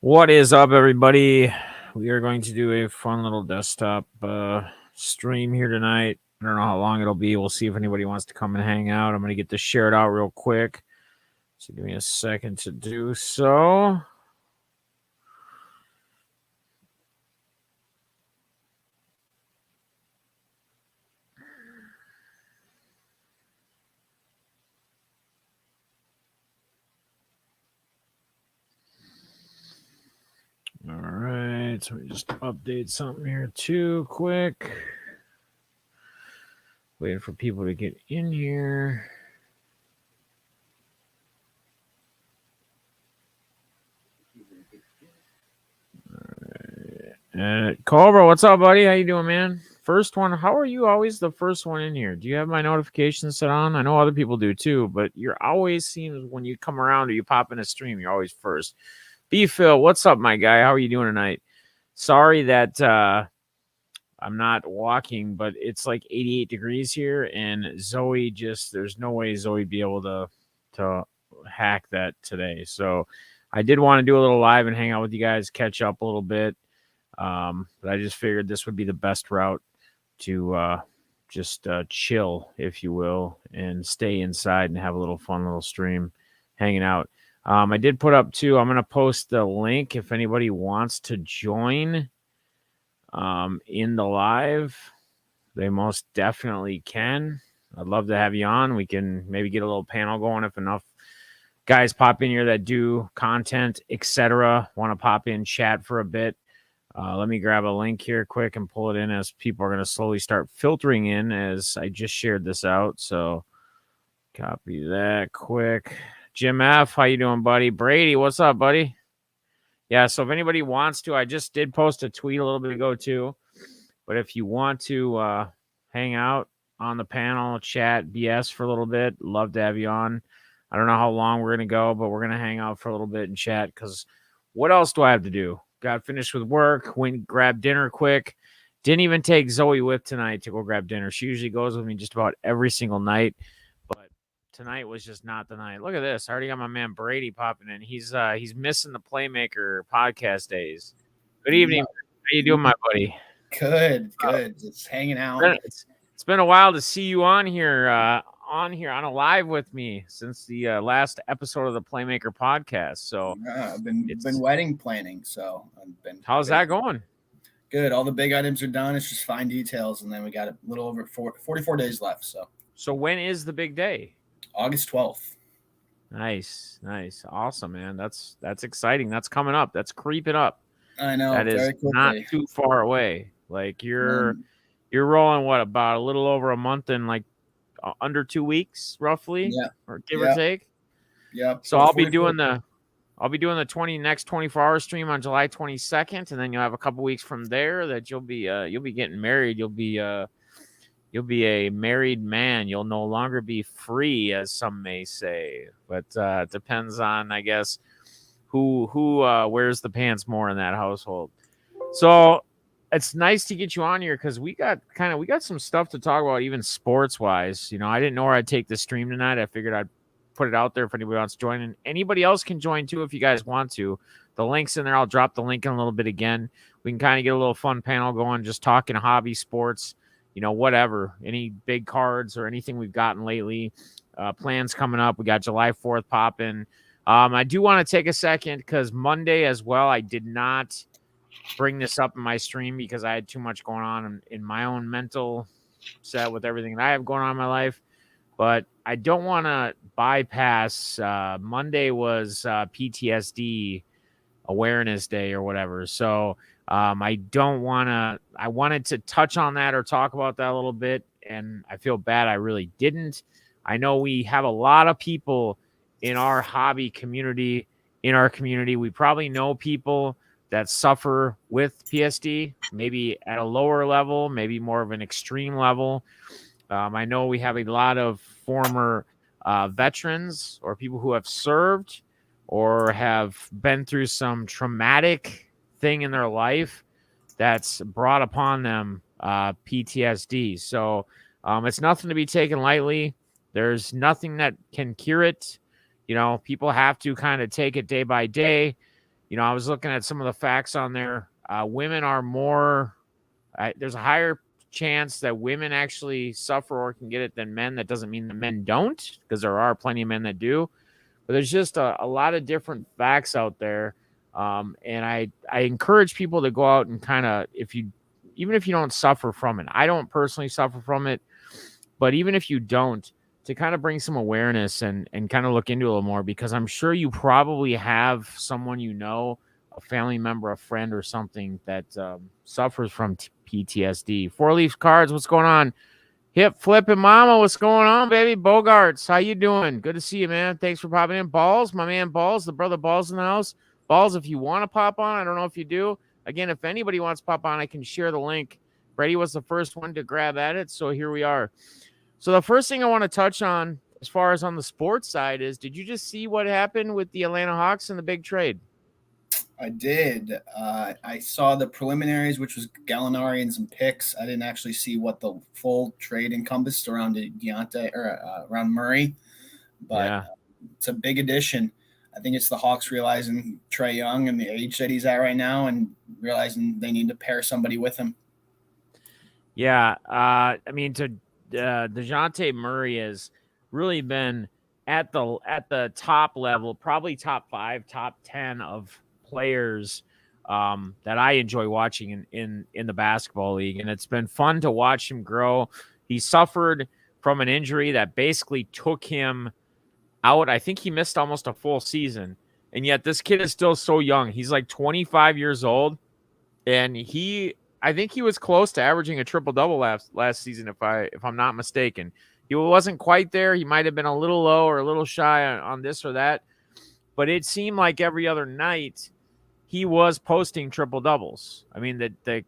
What is up, everybody? We are going to do a fun little desktop stream here tonight. I don't know how long it'll be. We'll see if anybody wants to come and hang out. I'm going to get this shared out real quick. So give me a second to do so. All right. So let me just update something here too quick. Waiting for people to get in here. Cobra, what's up, buddy? How you doing, man? First one. How are you always the first one in here? Do you have my notifications set on? I know other people do too, but you're always seems when you come around or you pop in a stream, you're always first. B Phil, what's up, my guy? How are you doing tonight? Sorry that I'm not walking, but it's like 88 degrees here, and Zoe there's no way Zoe'd be able to hack that today. So I did want to do a little live and hang out with you guys, catch up a little bit. But I just figured this would be the best route to just chill, if you will, and stay inside and have a little fun little stream hanging out. I did put up too. I'm going to post the link if anybody wants to join in the live. They most definitely can. I'd love to have you on. We can maybe get a little panel going if enough guys pop in here that do content, etc. Want to pop in, chat for a bit. Let me grab a link here quick and pull it in as people are going to slowly start filtering in as I just shared this out. So copy that quick. Jim F., how you doing, buddy? Brady, what's up, buddy? Yeah, so if anybody wants to, I just did post a tweet a little bit ago too. But if you want to hang out on the panel, chat, BS for a little bit, love to have you on. I don't know how long we're going to go, but we're going to hang out for a little bit and chat because what else do I have to do? Got finished with work, went grab dinner quick. Didn't even take Zoe with tonight to go grab dinner. She usually goes with me just about every single night, but tonight was just not the night. Look at this. I already got my man Brady popping in. He's missing the Playmaker podcast days. Good evening. How you doing, my buddy? Good. Just hanging out. It's been a while to see you on here on a live with me since the last episode of the Playmaker podcast. So I've been wedding planning. So how's that going? Good. All the big items are done. It's just fine details, and then we got a little over 44 days left. So when is the big day? August 12th. Nice, awesome, man. That's exciting. That's coming up. That's creeping up. I know. That is not too far away. Like you're rolling what, about a little over a month and like under 2 weeks roughly, or give or take. Yeah. So I'll be doing the next 24-hour stream on July 22nd, and then you'll have a couple weeks from there that you'll be getting married. You'll be a married man. You'll no longer be free, as some may say. But it depends on, I guess, who wears the pants more in that household. So it's nice to get you on here because we got some stuff to talk about, even sports wise. You know, I didn't know where I'd take the stream tonight. I figured I'd put it out there if anybody wants to join, and anybody else can join too if you guys want to. The link's in there. I'll drop the link in a little bit again. We can kind of get a little fun panel going, just talking hobby sports, you know, whatever, any big cards or anything we've gotten lately. Plans coming up. We got July 4th popping. I do want to take a second because Monday as well, I did not bring this up in my stream because I had too much going on in my own mental set with everything that I have going on in my life. But I don't want to bypass. Monday was PTSD Awareness Day or whatever. So I wanted to touch on that or talk about that a little bit. And I feel bad I really didn't. I know we have a lot of people in our hobby community, we probably know people that suffer with PSD, maybe at a lower level, maybe more of an extreme level. I know we have a lot of former veterans or people who have served or have been through some traumatic thing in their life that's brought upon them PTSD. So it's nothing to be taken lightly. There's nothing that can cure it. You know, people have to kind of take it day by day. I was looking at some of the facts on there. Women are more, there's a higher chance that women actually suffer or can get it than men. That doesn't mean that men don't, because there are plenty of men that do. But there's just a lot of different facts out there. And I encourage people to go out and kind of, even if you don't suffer from it, I don't personally suffer from it, but even if you don't, to kind of bring some awareness and kind of look into it a little more, because I'm sure you probably have someone, a family member, a friend, or something that suffers from PTSD. Four Leaf Cards, what's going on? Hip flipping mama, what's going on, baby? Bogarts, how you doing? Good to see you, man. Thanks for popping in. Balls, my man Balls, the brother Balls in the house. Balls, if you want to pop on, I don't know if you do. Again, if anybody wants to pop on, I can share the link. Brady was the first one to grab at it, so here we are. So the first thing I want to touch on, as far as on the sports side, is, did you just see what happened with the Atlanta Hawks and the big trade? I did. I saw the preliminaries, which was Gallinari and some picks. I didn't actually see what the full trade encompassed around Deontay or around Murray, but Yeah. It's a big addition. I think it's the Hawks realizing Trae Young and the age that he's at right now, and realizing they need to pair somebody with him. Yeah. I mean, DeJounte Murray has really been at the top level, probably top 5, top 10 of players that I enjoy watching in the basketball league, and it's been fun to watch him grow. He suffered from an injury that basically took him out. I think he missed almost a full season, and yet this kid is still so young. He's like 25 years old, and I think he was close to averaging a triple-double last season, if I'm not mistaken. He wasn't quite there. He might have been a little low or a little shy on this or that, but it seemed like every other night he was posting triple-doubles. I mean, the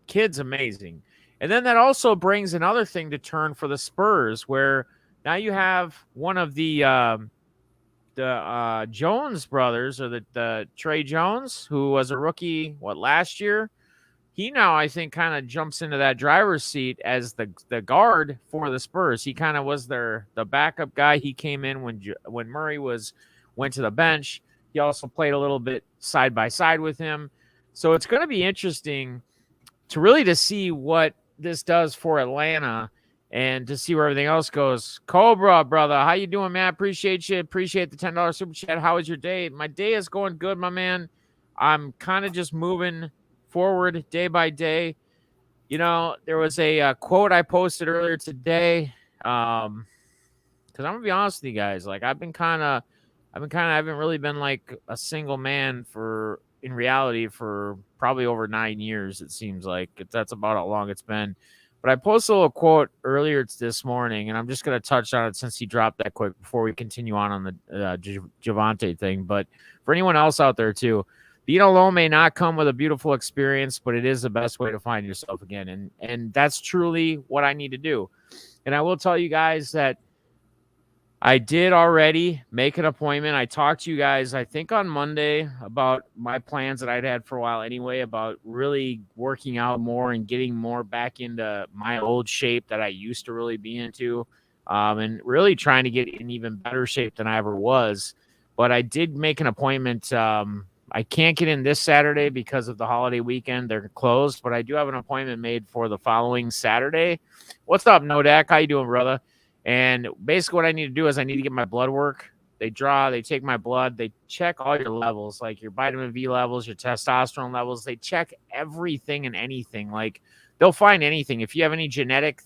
kid's amazing. And then that also brings another thing to turn for the Spurs, where now you have one of the Jones brothers, or the Trey Jones, who was a rookie, last year. He now, I think, kind of jumps into that driver's seat as the guard for the Spurs. He kind of was the backup guy. He came in when Murray went to the bench. He also played a little bit side by side with him. So it's going to be interesting to see what this does for Atlanta, and to see where everything else goes. Cobra, brother, how you doing, man? Appreciate you. Appreciate the $10 super chat. How was your day? My day is going good, my man. I'm kind of just moving forward day by day. There was a quote I posted earlier today, because I'm gonna be honest with you guys. Like, I haven't really been like a single man in reality for probably over 9 years. It seems like that's about how long it's been. But I posted a little quote earlier this morning, and I'm just going to touch on it since he dropped that quick before we continue on the Javonte thing. But for anyone else out there too, being alone may not come with a beautiful experience, but it is the best way to find yourself again. And that's truly what I need to do. And I will tell you guys that I did already make an appointment. I talked to you guys, I think, on Monday about my plans that I'd had for a while anyway, about really working out more and getting more back into my old shape that I used to really be into, and really trying to get in even better shape than I ever was. But I did make an appointment. I can't get in this Saturday because of the holiday weekend. They're closed, but I do have an appointment made for the following Saturday. What's up, Nodak? How you doing, brother? And basically what I need to do is I need to get my blood work. They take my blood. They check all your levels, like your vitamin V levels, your testosterone levels. They check everything and anything. Like, they'll find anything. If you have any genetic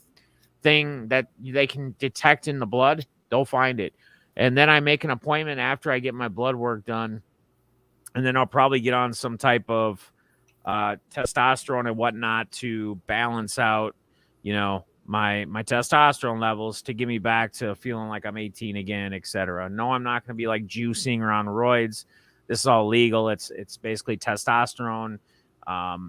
thing that they can detect in the blood, they'll find it. And then I make an appointment after I get my blood work done. And then I'll probably get on some type of testosterone and whatnot to balance out, my testosterone levels, to get me back to feeling like I'm 18 again, etc. No, I'm not going to be like juicing or on roids. This is all legal. It's basically testosterone.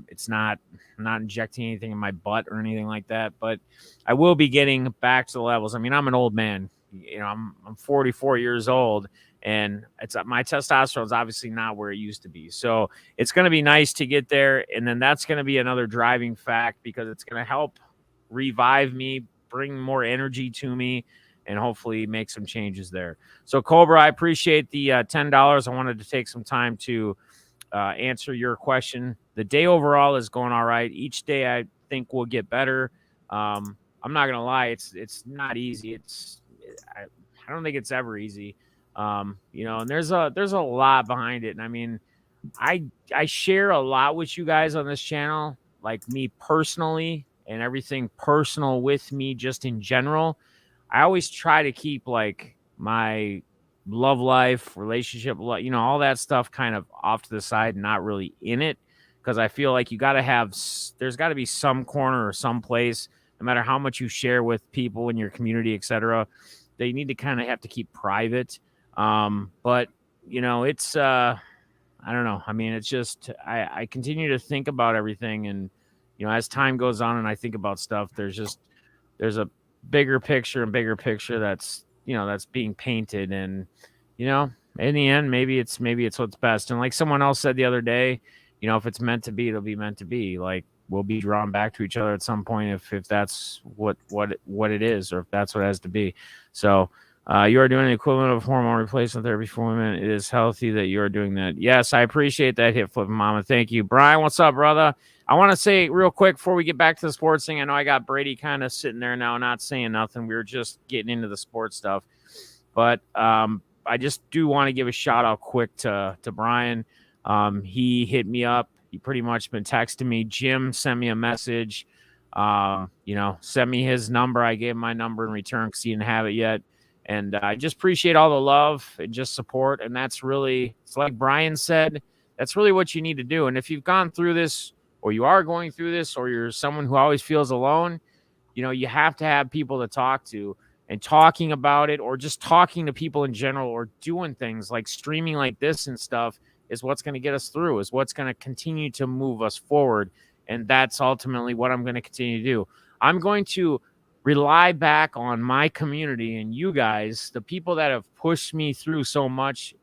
It's not, I'm not injecting anything in my butt or anything like that, but I will be getting back to the levels. I mean, I'm an old man. I'm 44 years old, and my testosterone is obviously not where it used to be. So it's going to be nice to get there, and then that's going to be another driving fact, because it's going to help revive me, bring more energy to me, and hopefully make some changes there. So Cobra, I appreciate the $10. I wanted to take some time to answer your question. The day overall is going all right. Each day I think will get better. I'm not gonna lie, it's not easy. I don't think it's ever easy. And there's a lot behind it. And I mean, I share a lot with you guys on this channel, like me personally and everything personal with me just in general. I always try to keep like my love life, relationship, all that stuff kind of off to the side, not really in it, because I feel like you got to have, there's got to be some corner or some place, no matter how much you share with people in your community, etc., that you need to kind of have to keep private. But it's I don't know. I mean, it's just I continue to think about everything, and as time goes on and I think about stuff, there's a bigger picture that's being painted, and in the end, maybe it's what's best. And like someone else said the other day, if it's meant to be, it'll be meant to be. Like we'll be drawn back to each other at some point if that's what it is, or if that's what it has to be. So. You are doing the equivalent of hormone replacement therapy for women. It is healthy that you are doing that. Yes, I appreciate that hip flip, Mama. Thank you. Brian, what's up, brother? I want to say real quick before we get back to the sports thing, I know I got Brady kind of sitting there now not saying nothing. We were just getting into the sports stuff. But I just do want to give a shout out quick to Brian. He hit me up. He pretty much been texting me. Jim sent me a message. Sent me his number. I gave him my number in return because he didn't have it yet. And I just appreciate all the love and just support. And that's really, it's like Brian said, that's really what you need to do. And if you've gone through this, or you are going through this, or you're someone who always feels alone, you have to have people to talk to, and talking about it, or just talking to people in general, or doing things like streaming like this and stuff is what's going to get us through, is what's going to continue to move us forward. And that's ultimately what I'm going to continue to do. I'm going to rely back on my community and you guys, the people that have pushed me through so much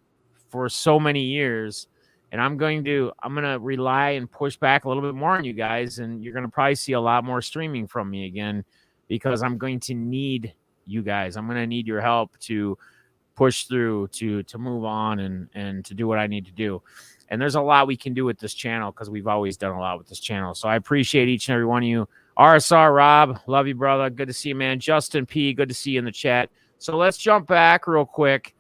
for so many years. And I'm going to rely and push back a little bit more on you guys. And you're going to probably see a lot more streaming from me again, because I'm going to need you guys. I'm going to need your help to push through, to move on and to do what I need to do. And there's a lot we can do with this channel, because we've always done a lot with this channel. So I appreciate each and every one of you. RSR Rob, love you, brother. Good to see you, man. Justin P, good to see you in the chat. So let's jump back real quick.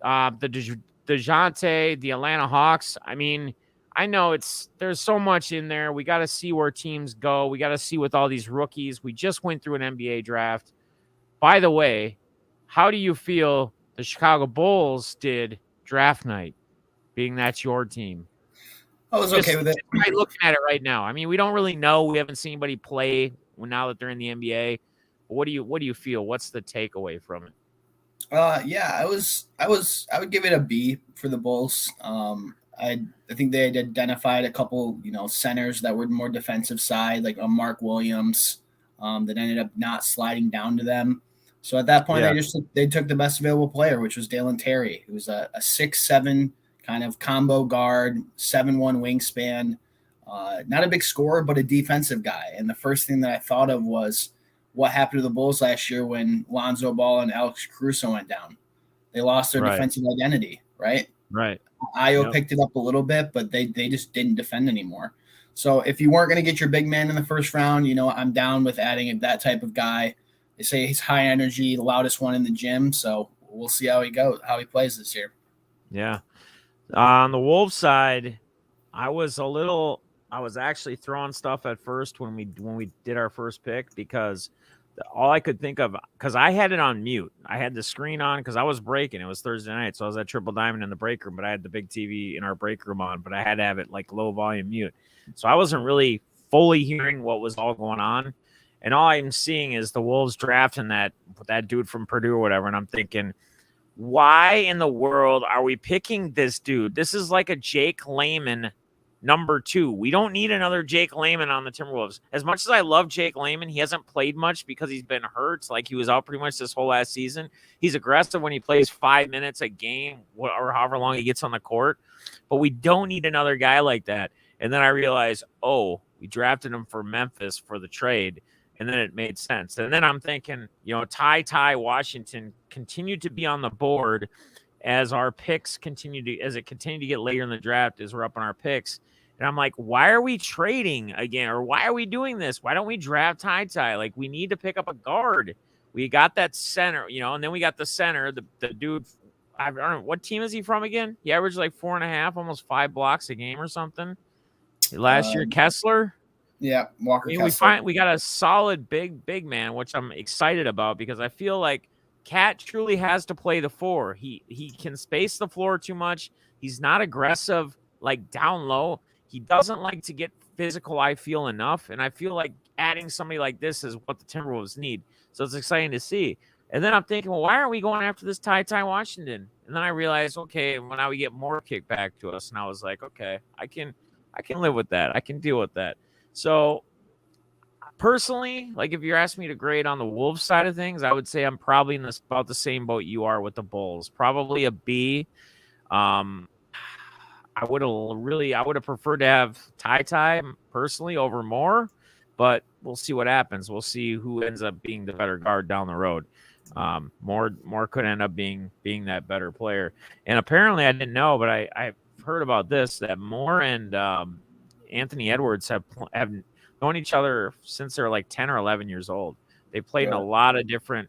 The DeJounte, the Atlanta Hawks. I mean, I know there's so much in there. We got to see where teams go. We got to see with all these rookies. We just went through an NBA draft. By the way, how do you feel the Chicago Bulls did draft night, being that's your team? I was okay with it. Just looking at it right now. I mean, we don't really know. We haven't seen anybody play now that they're in the NBA. But what do you feel? What's the takeaway from it? I would give it a B for the Bulls. I think they had identified a couple, centers that were more defensive side, like a Mark Williams, that ended up not sliding down to them. So at that point, they took the best available player, which was Dalen Terry, who was a 6'7" kind of combo guard, 7'1" wingspan, not a big scorer, but a defensive guy. And the first thing that I thought of was what happened to the Bulls last year when Lonzo Ball and Alex Caruso went down. They lost their defensive identity, right? Right. Io picked it up a little bit, but they just didn't defend anymore. So if you weren't going to get your big man in the first round, I'm down with adding that type of guy. They say he's high energy, the loudest one in the gym. So we'll see how he plays this year. Yeah. On the Wolves side, I was actually throwing stuff at first when we did our first pick, because all I could think of, because I had it on mute. I had the screen on because I was breaking. It was Thursday night, so I was at Triple Diamond in the break room, but I had the big TV in our break room on, but I had to have it like low volume mute. So I wasn't really fully hearing what was all going on. And all I'm seeing is the Wolves drafting that dude from Purdue or whatever, and I'm thinking, why in the world are we picking this dude? This is like a Jake Layman number 2. We don't need another Jake Layman on the Timberwolves. As much as I love Jake Layman, he hasn't played much because he's been hurt. Like, he was out pretty much this whole last season. He's aggressive when he plays 5 minutes a game or however long he gets on the court. But we don't need another guy like that. And then I realized, we drafted him for Memphis for the trade. And then it made sense. And then I'm thinking, Ty Washington continued to be on the board. as our picks continue to get later in the draft, as we're up on our picks. And I'm like, why are we trading again? Or why are we doing this? Why don't we draft Ty? Like, we need to pick up a guard. We got that center, and then we got the center, the dude. I don't know, what team is he from again? He averaged like 4.5, almost 5 blocks a game or something. Last year, Kessler. Yeah, Walker I mean, Kessler. we got a solid big man, which I'm excited about because I feel like Cat truly has to play the 4. He can space the floor too much. He's not aggressive like down low. He doesn't like to get physical, I feel, enough. And I feel like adding somebody like this is what the Timberwolves need. So it's exciting to see. And then I'm thinking, well, why aren't we going after this Ty Washington? And then I realized, okay, well, now we get more kickback to us. And I was like, okay, I can live with that. I can deal with that. So personally, like if you're asking me to grade on the Wolves side of things, I would say I'm probably in about the same boat you are with the Bulls. Probably a B. I would have preferred to have Ty personally over Moore, but we'll see what happens. We'll see who ends up being the better guard down the road. Moore could end up being that better player. And apparently I didn't know, but I've heard about this, that Moore and Anthony Edwards have known each other since they're like 10 or 11 years old. They played in a lot of different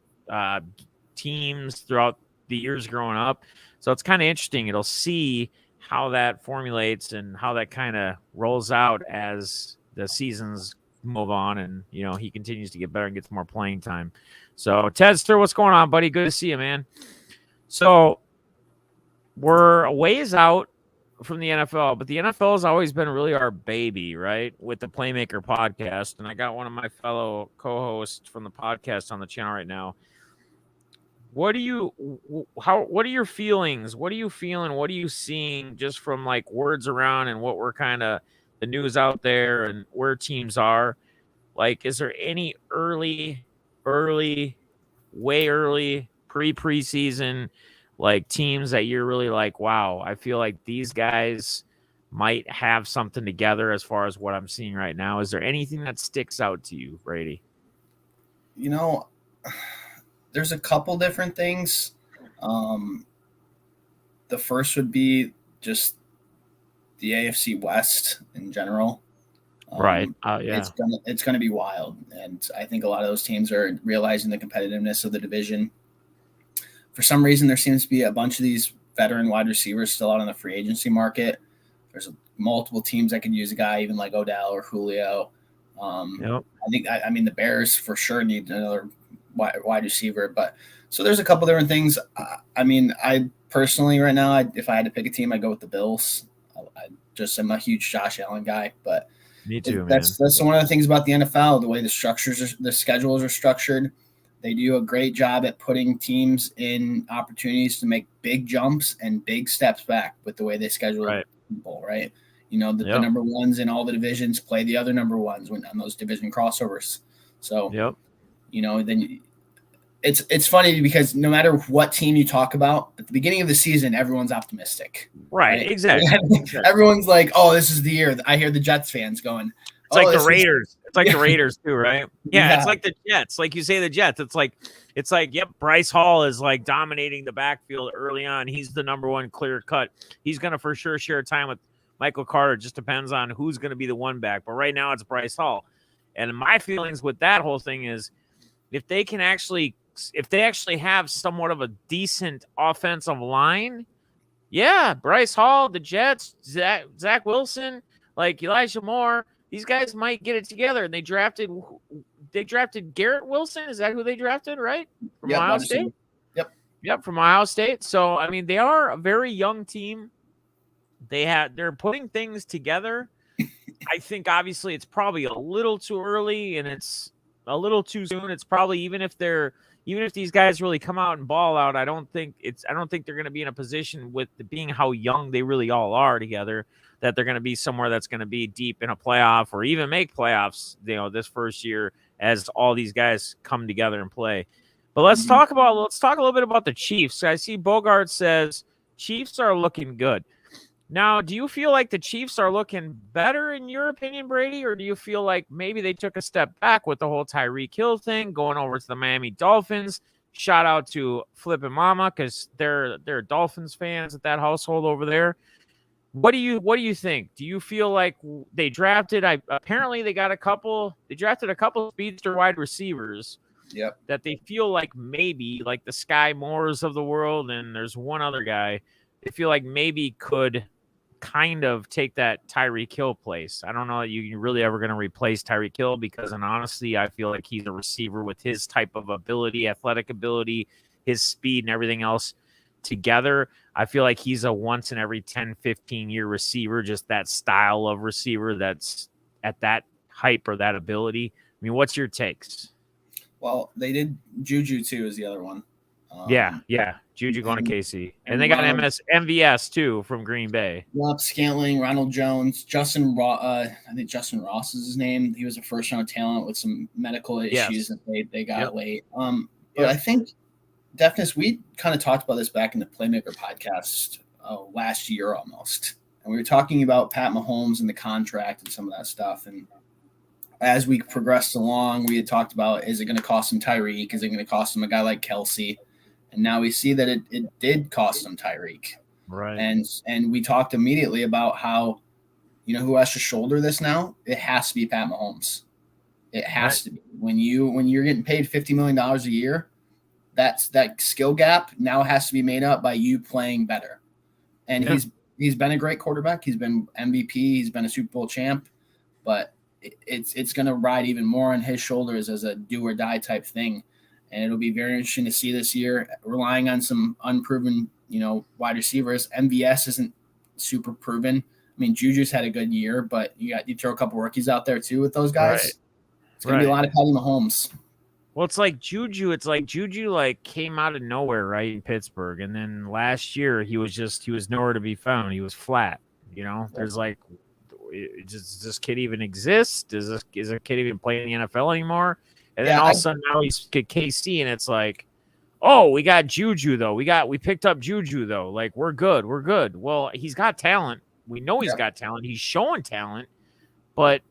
teams throughout the years growing up. So it's kind of interesting. It'll see how that formulates and how that kind of rolls out as the seasons move on and, he continues to get better and gets more playing time. So Tedster, what's going on, buddy? Good to see you, man. So we're a ways out from the NFL, but the NFL has always been really our baby, right? With the Playmaker podcast. And I got one of my fellow co-hosts from the podcast on the channel right now. What are your feelings? What are you feeling? What are you seeing just from like words around and what we're kind of the news out there and where teams are? Like, is there any early, way early preseason like teams that you're really like, wow, I feel like these guys might have something together as far as what I'm seeing right now? Is there anything that sticks out to you, Brady? There's a couple different things. The first would be just the AFC West in general. Right. Yeah. It's gonna be wild, and I think a lot of those teams are realizing the competitiveness of the division. For some reason, there seems to be a bunch of these veteran wide receivers still out on the free agency market. There's multiple teams that could use a guy, even like Odell or Julio. Yep. I mean, the Bears for sure need another wide receiver, but so there's a couple different things. I mean, I personally right now, if I had to pick a team, I'd go with the Bills. I'm a huge Josh Allen guy, but me too, that's one of the things about the NFL, the way the schedules are structured. They do a great job at putting teams in opportunities to make big jumps and big steps back with the way they schedule people, right? The number ones in all the divisions play the other number ones on those division crossovers. So, then it's funny because no matter what team you talk about at the beginning of the season, everyone's optimistic. Right? Exactly. Everyone's like, "Oh, this is the year." I hear the Jets fans going, "It's like the Raiders." It's like the Raiders too, right? Yeah, it's like the Jets. Like you say, the Jets. It's like, yep, Bryce Hall is like dominating the backfield early on. He's the number one clear cut. He's gonna for sure share time with Michael Carter. Just depends on who's gonna be the one back. But right now it's Bryce Hall. And my feelings with that whole thing is if they actually have somewhat of a decent offensive line, yeah, Bryce Hall, the Jets, Zach Wilson, like Elijah Moore, these guys might get it together. And they drafted Garrett Wilson. Is that who they drafted, right? From Ohio State? Yep, from Ohio State. So, I mean, they are a very young team. They're putting things together. I think obviously it's probably a little too early and it's a little too soon. It's probably even if these guys really come out and ball out, I don't think they're going to be in a position with being how young they really all are together that they're going to be somewhere that's going to be deep in a playoff or even make playoffs, this first year as all these guys come together and play. But let's talk a little bit about the Chiefs. I see Bogart says Chiefs are looking good. Now, do you feel like the Chiefs are looking better in your opinion, Brady, or do you feel like maybe they took a step back with the whole Tyreek Hill thing, going over to the Miami Dolphins, Shout out to Flip and Mama because they're Dolphins fans at that household over there. What do you think? Do you feel like they drafted? Apparently they drafted a couple speedster wide receivers. Yep. That they feel like maybe like the Sky Moores of the world, and there's one other guy they feel like maybe could kind of take that Tyreek Hill place. I don't know that you're really ever going to replace Tyreek Hill because, and honestly, I feel like he's a receiver with his type of ability, athletic ability, his speed, and everything else together. I feel like he's a once in every 10, 15-year receiver, just that style of receiver that's at that hype or that ability. I mean, what's your takes? Well, they did Juju too is the other one. Yeah. Juju going to KC. And they got MVS too from Green Bay. Yep, Scantling, Ronald Jones, Justin Ross. I think Justin Ross is his name. He was a first-round talent with some medical issues that they got late. But I think Defness, we kind of talked about this back in the Playmaker podcast last year almost. And we were talking about Pat Mahomes and the contract and some of that stuff. And as we progressed along, we had talked about, is it going to cost him Tyreek? Is it going to cost him a guy like Kelsey? And now we see that it did cost him Tyreek. Right. And we talked immediately about how, who has to shoulder this now? It has to be Pat Mahomes. It has to be. When you're getting paid $50 million a year, that skill gap now has to be made up by you playing better. And he's been a great quarterback. He's been MVP. He's been a Super Bowl champ. But it's going to ride even more on his shoulders as a do or die type thing. And it'll be very interesting to see this year, relying on some unproven, wide receivers. MVS isn't super proven. I mean, Juju's had a good year, but you throw a couple rookies out there too with those guys. Right. It's going to be a lot of Patty Mahomes. Well, it's like Juju came out of nowhere, right, in Pittsburgh. And then last year he was nowhere to be found. He was flat. There's like, does this kid even exist? Is a kid even playing in the NFL anymore? And then all of a sudden now he's at KC, and it's like, oh, we got Juju though. We picked up Juju though. Like we're good. Well, he's got talent. We know he's got talent. He's showing talent. But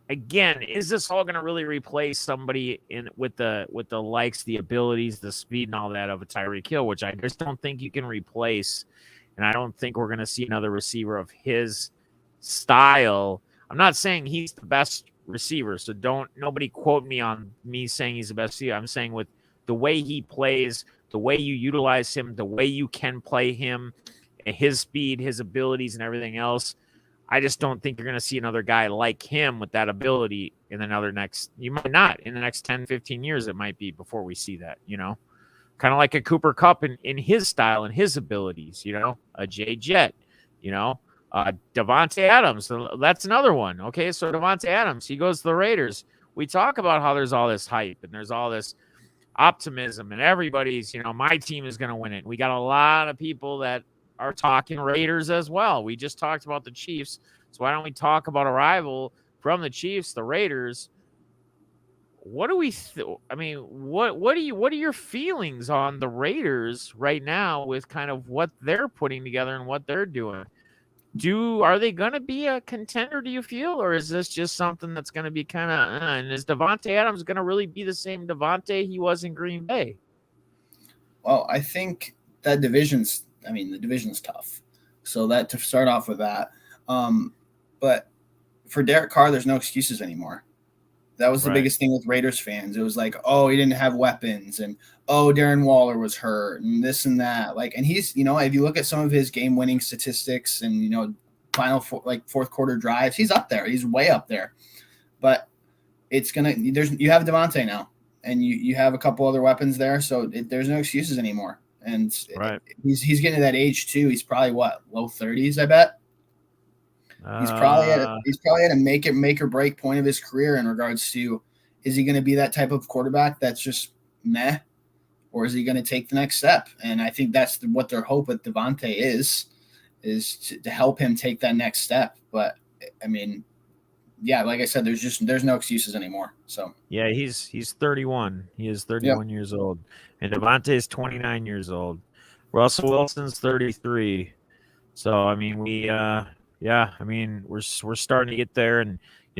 again, is this all going to really replace somebody with the likes, the abilities, the speed, and all that of a Tyreek Hill, which I just don't think you can replace. And I don't think we're going to see another receiver of his style. I'm not saying he's the best receiver, so nobody quote me on me saying he's the best receiver. I'm saying with the way he plays, the way you utilize him, the way you can play him, his speed, his abilities, and everything else, I just don't think you're going to see another guy like him with that ability in you might not in the next 10, 15 years. It might be before we see that, kind of like a Cooper Kupp in his style and his abilities, a Jay Jet, Devontae Adams, that's another one. Okay, so Devontae Adams, he goes to the Raiders. We talk about how there's all this hype and there's all this optimism and everybody's, my team is going to win it. We got a lot of people that are talking Raiders as well. We just talked about the Chiefs, so why don't we talk about a rival from the Chiefs, the Raiders? What do we? What are your feelings on the Raiders right now with kind of what they're putting together and what they're doing? Are they going to be a contender, do you feel, or is this just something that's going to be kind of, and is Devontae Adams going to really be the same Devontae he was in Green Bay? Well, I think that the division's tough. So that to start off with that. But for Derek Carr, there's no excuses anymore. That was the biggest thing with Raiders fans. It was like, oh, he didn't have weapons, and oh, Darren Waller was hurt, and this and that. And he's, if you look at some of his game-winning statistics and final fourth quarter drives, he's up there. He's way up there. But you have Devontae now, and you have a couple other weapons there, so there's no excuses anymore. And he's getting to that age too. He's probably low 30s, I bet. He's probably at a make or break point of his career in regards to, is he going to be that type of quarterback that's just meh, or is he going to take the next step? And I think that's what their hope with Devontae is to help him take that next step. But like I said, there's no excuses anymore. So yeah, he's 31. He is 31 years old, and Devontae is 29 years old. Russell Wilson's 33. So we're starting to get there, and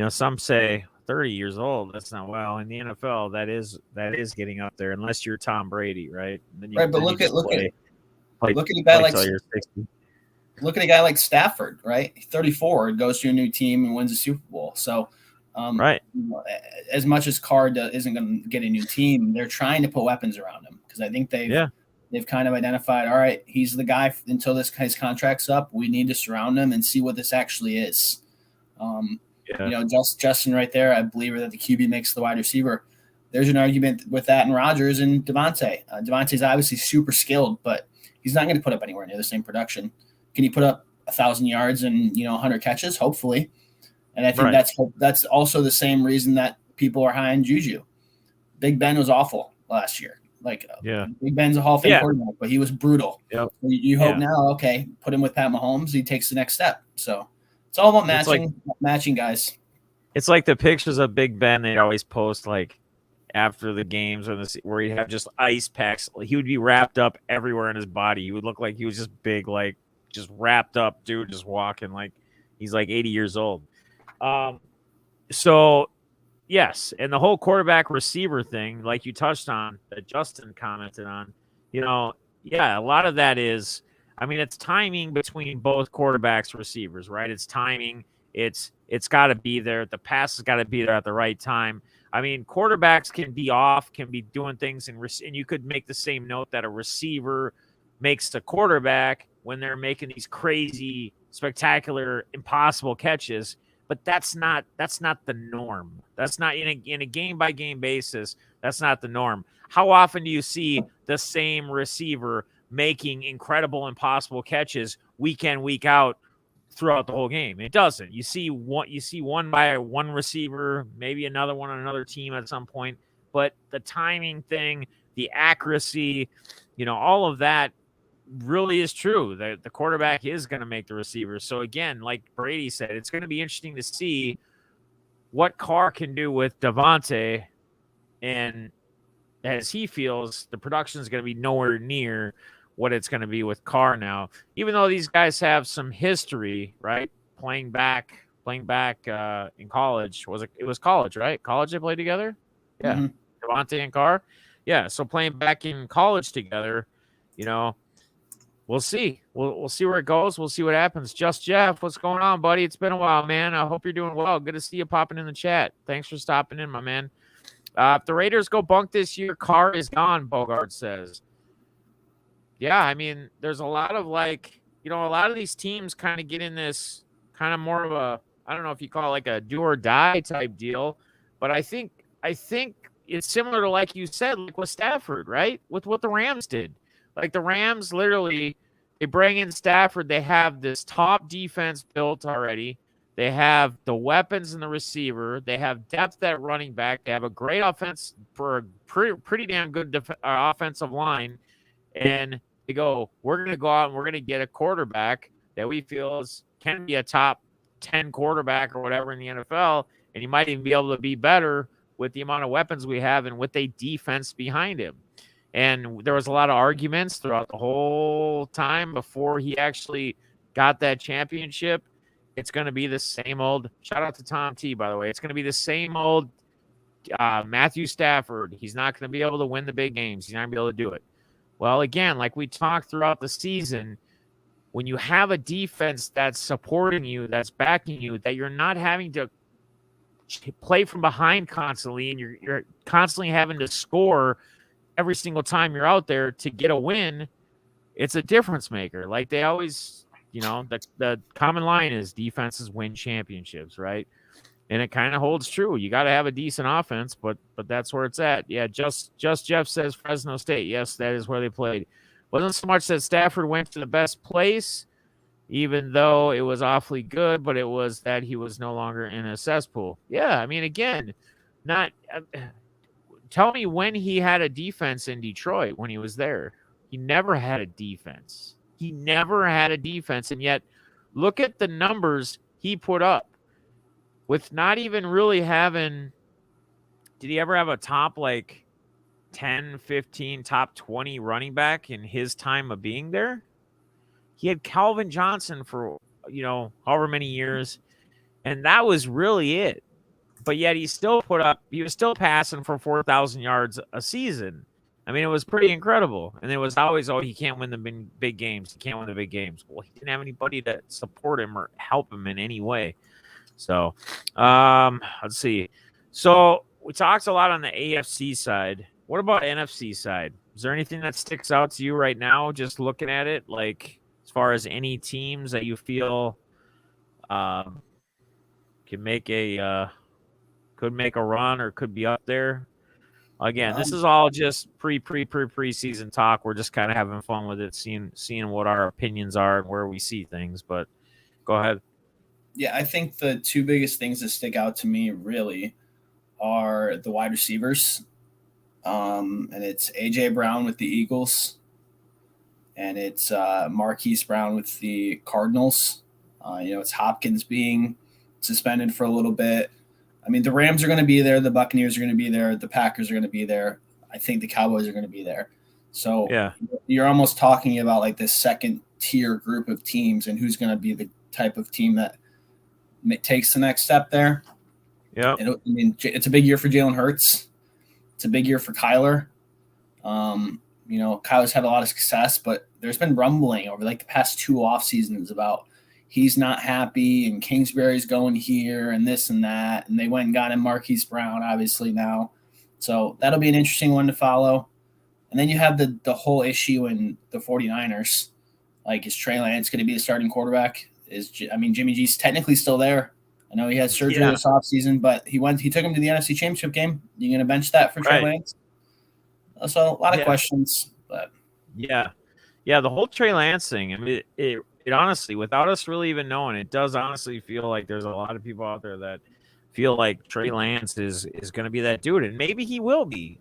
some say 30 years old. That's not well in the NFL. That is getting up there, unless you're Tom Brady, right? Then you, Right, but then you just play look at a guy like till you're 60. look at a guy like Stafford, right? 34, goes to a new team and wins a Super Bowl. So, Right. as much as Carr isn't going to get a new team, they're trying to put weapons around him because I think they've kind of identified, all right, he's the guy until his contract's up. We need to surround him and see what this actually is. Justin right there, I believe that the QB makes the wide receiver. There's an argument with that in Rodgers and Devontae. Devontae's obviously super skilled, but he's not going to put up anywhere near the same production. Can he put up 1,000 yards and 100 catches? Hopefully. And I think that's also the same reason that people are high on Juju. Big Ben was awful last year. Big Ben's a Hall of Fame quarterback, but he was brutal. Yep. You hope now, okay, put him with Pat Mahomes, he takes the next step. So it's all about matching guys. It's like the pictures of Big Ben they'd always post like after the games where he'd have just ice packs. He would be wrapped up everywhere in his body. He would look like he was just big, like just wrapped up dude, just walking like he's like 80 years old. So yes, and the whole quarterback receiver thing, like you touched on, that Justin commented on, a lot of that is, I mean, it's timing between both quarterbacks, receivers, right? It's timing. It's got to be there. The pass has got to be there at the right time. I mean, quarterbacks can be off, can be doing things, and you could make the same note that a receiver makes the quarterback when they're making these crazy, spectacular, impossible catches. But that's not the norm. That's not in a game by game basis. That's not the norm. How often do you see the same receiver making incredible, impossible catches week in, week out throughout the whole game? It doesn't. You see one by one receiver, maybe another one on another team at some point. But the timing thing, the accuracy, all of that really is true. The quarterback is going to make the receivers. So again, like Brady said, it's going to be interesting to see what Carr can do with Devontae, and as he feels, the production is going to be nowhere near what it's going to be with Carr now. Even though these guys have some history, right? Playing back in college. It was college, right? College they played together. Yeah, mm-hmm. Devontae and Carr. Yeah, so playing back in college together, we'll see. We'll see where it goes. We'll see what happens. Just Jeff, what's going on, buddy? It's been a while, man. I hope you're doing well. Good to see you popping in the chat. Thanks for stopping in, my man. If the Raiders go bunk this year, Carr is gone, Bogart says. Yeah, I mean, there's a lot of a lot of these teams kind of get in this kind of more of a, I don't know if you call it like a do or die type deal, but I think it's similar to, like you said, like with Stafford, right? With what the Rams did. Like the Rams, literally, they bring in Stafford. They have this top defense built already. They have the weapons in the receiver. They have depth at running back. They have a great offense for a pretty damn good offensive line. And they go, we're going to go out and we're going to get a quarterback that we feel can be a top 10 quarterback or whatever in the NFL. And he might even be able to be better with the amount of weapons we have and with a defense behind him. And there was a lot of arguments throughout the whole time before he actually got that championship. It's going to be the same old, shout out to Tom T, by the way. It's going to be the same old Matthew Stafford. He's not going to be able to win the big games. He's not going to be able to do it. Well, again, like we talked throughout the season, when you have a defense that's supporting you, that's backing you, that you're not having to play from behind constantly, and you're constantly having to score every single time you're out there to get a win, it's a difference maker. Like they always, the common line is defenses win championships, right? And it kind of holds true. You got to have a decent offense, but that's where it's at. Yeah, just Jeff says Fresno State. Yes, that is where they played. Wasn't so much that Stafford went to the best place, even though it was awfully good, but it was that he was no longer in a cesspool. Yeah, I mean, again, not tell me when he had a defense in Detroit when he was there. He never had a defense. And yet, look at the numbers he put up with not even really having – did he ever have a top, 10, 15, top 20 running back in his time of being there? He had Calvin Johnson for, however many years, and that was really it. but yet he was still passing for 4,000 yards a season. I mean, it was pretty incredible. And it was always, he can't win the big games. He can't win the big games. Well, he didn't have anybody to support him or help him in any way. So, let's see. So we talked a lot on the AFC side. What about NFC side? Is there anything that sticks out to you right now, just looking at it, like as far as any teams that you feel can make could make a run or could be up there? Again, this is all just preseason talk. We're just kind of having fun with it, seeing what our opinions are and where we see things. But go ahead. Yeah, I think the two biggest things that stick out to me really are the wide receivers. And it's AJ Brown with the Eagles, and it's Marquise Brown with the Cardinals. It's Hopkins being suspended for a little bit. I mean, the Rams are going to be there. The Buccaneers are going to be there. The Packers are going to be there. I think the Cowboys are going to be there. So yeah, you're almost talking about like this second tier group of teams and who's going to be the type of team that takes the next step there. Yeah. I mean, it's a big year for Jalen Hurts. It's a big year for Kyler. Kyler's had a lot of success, but there's been rumbling over like the past 2 off seasons about he's not happy and Kingsbury's going here and this and that. And they went and got him Marquise Brown, obviously, now. So that'll be an interesting one to follow. And then you have the whole issue in the 49ers. Like, is Trey Lance going to be the starting quarterback? Jimmy G's technically still there. I know he had surgery this offseason, but he took him to the NFC Championship game. You going to bench that for Trey Lance? So a lot of questions. But yeah, the whole Trey Lance thing, I mean, it honestly, without us really even knowing, it does honestly feel like there's a lot of people out there that feel like Trey Lance is going to be that dude, and maybe he will be.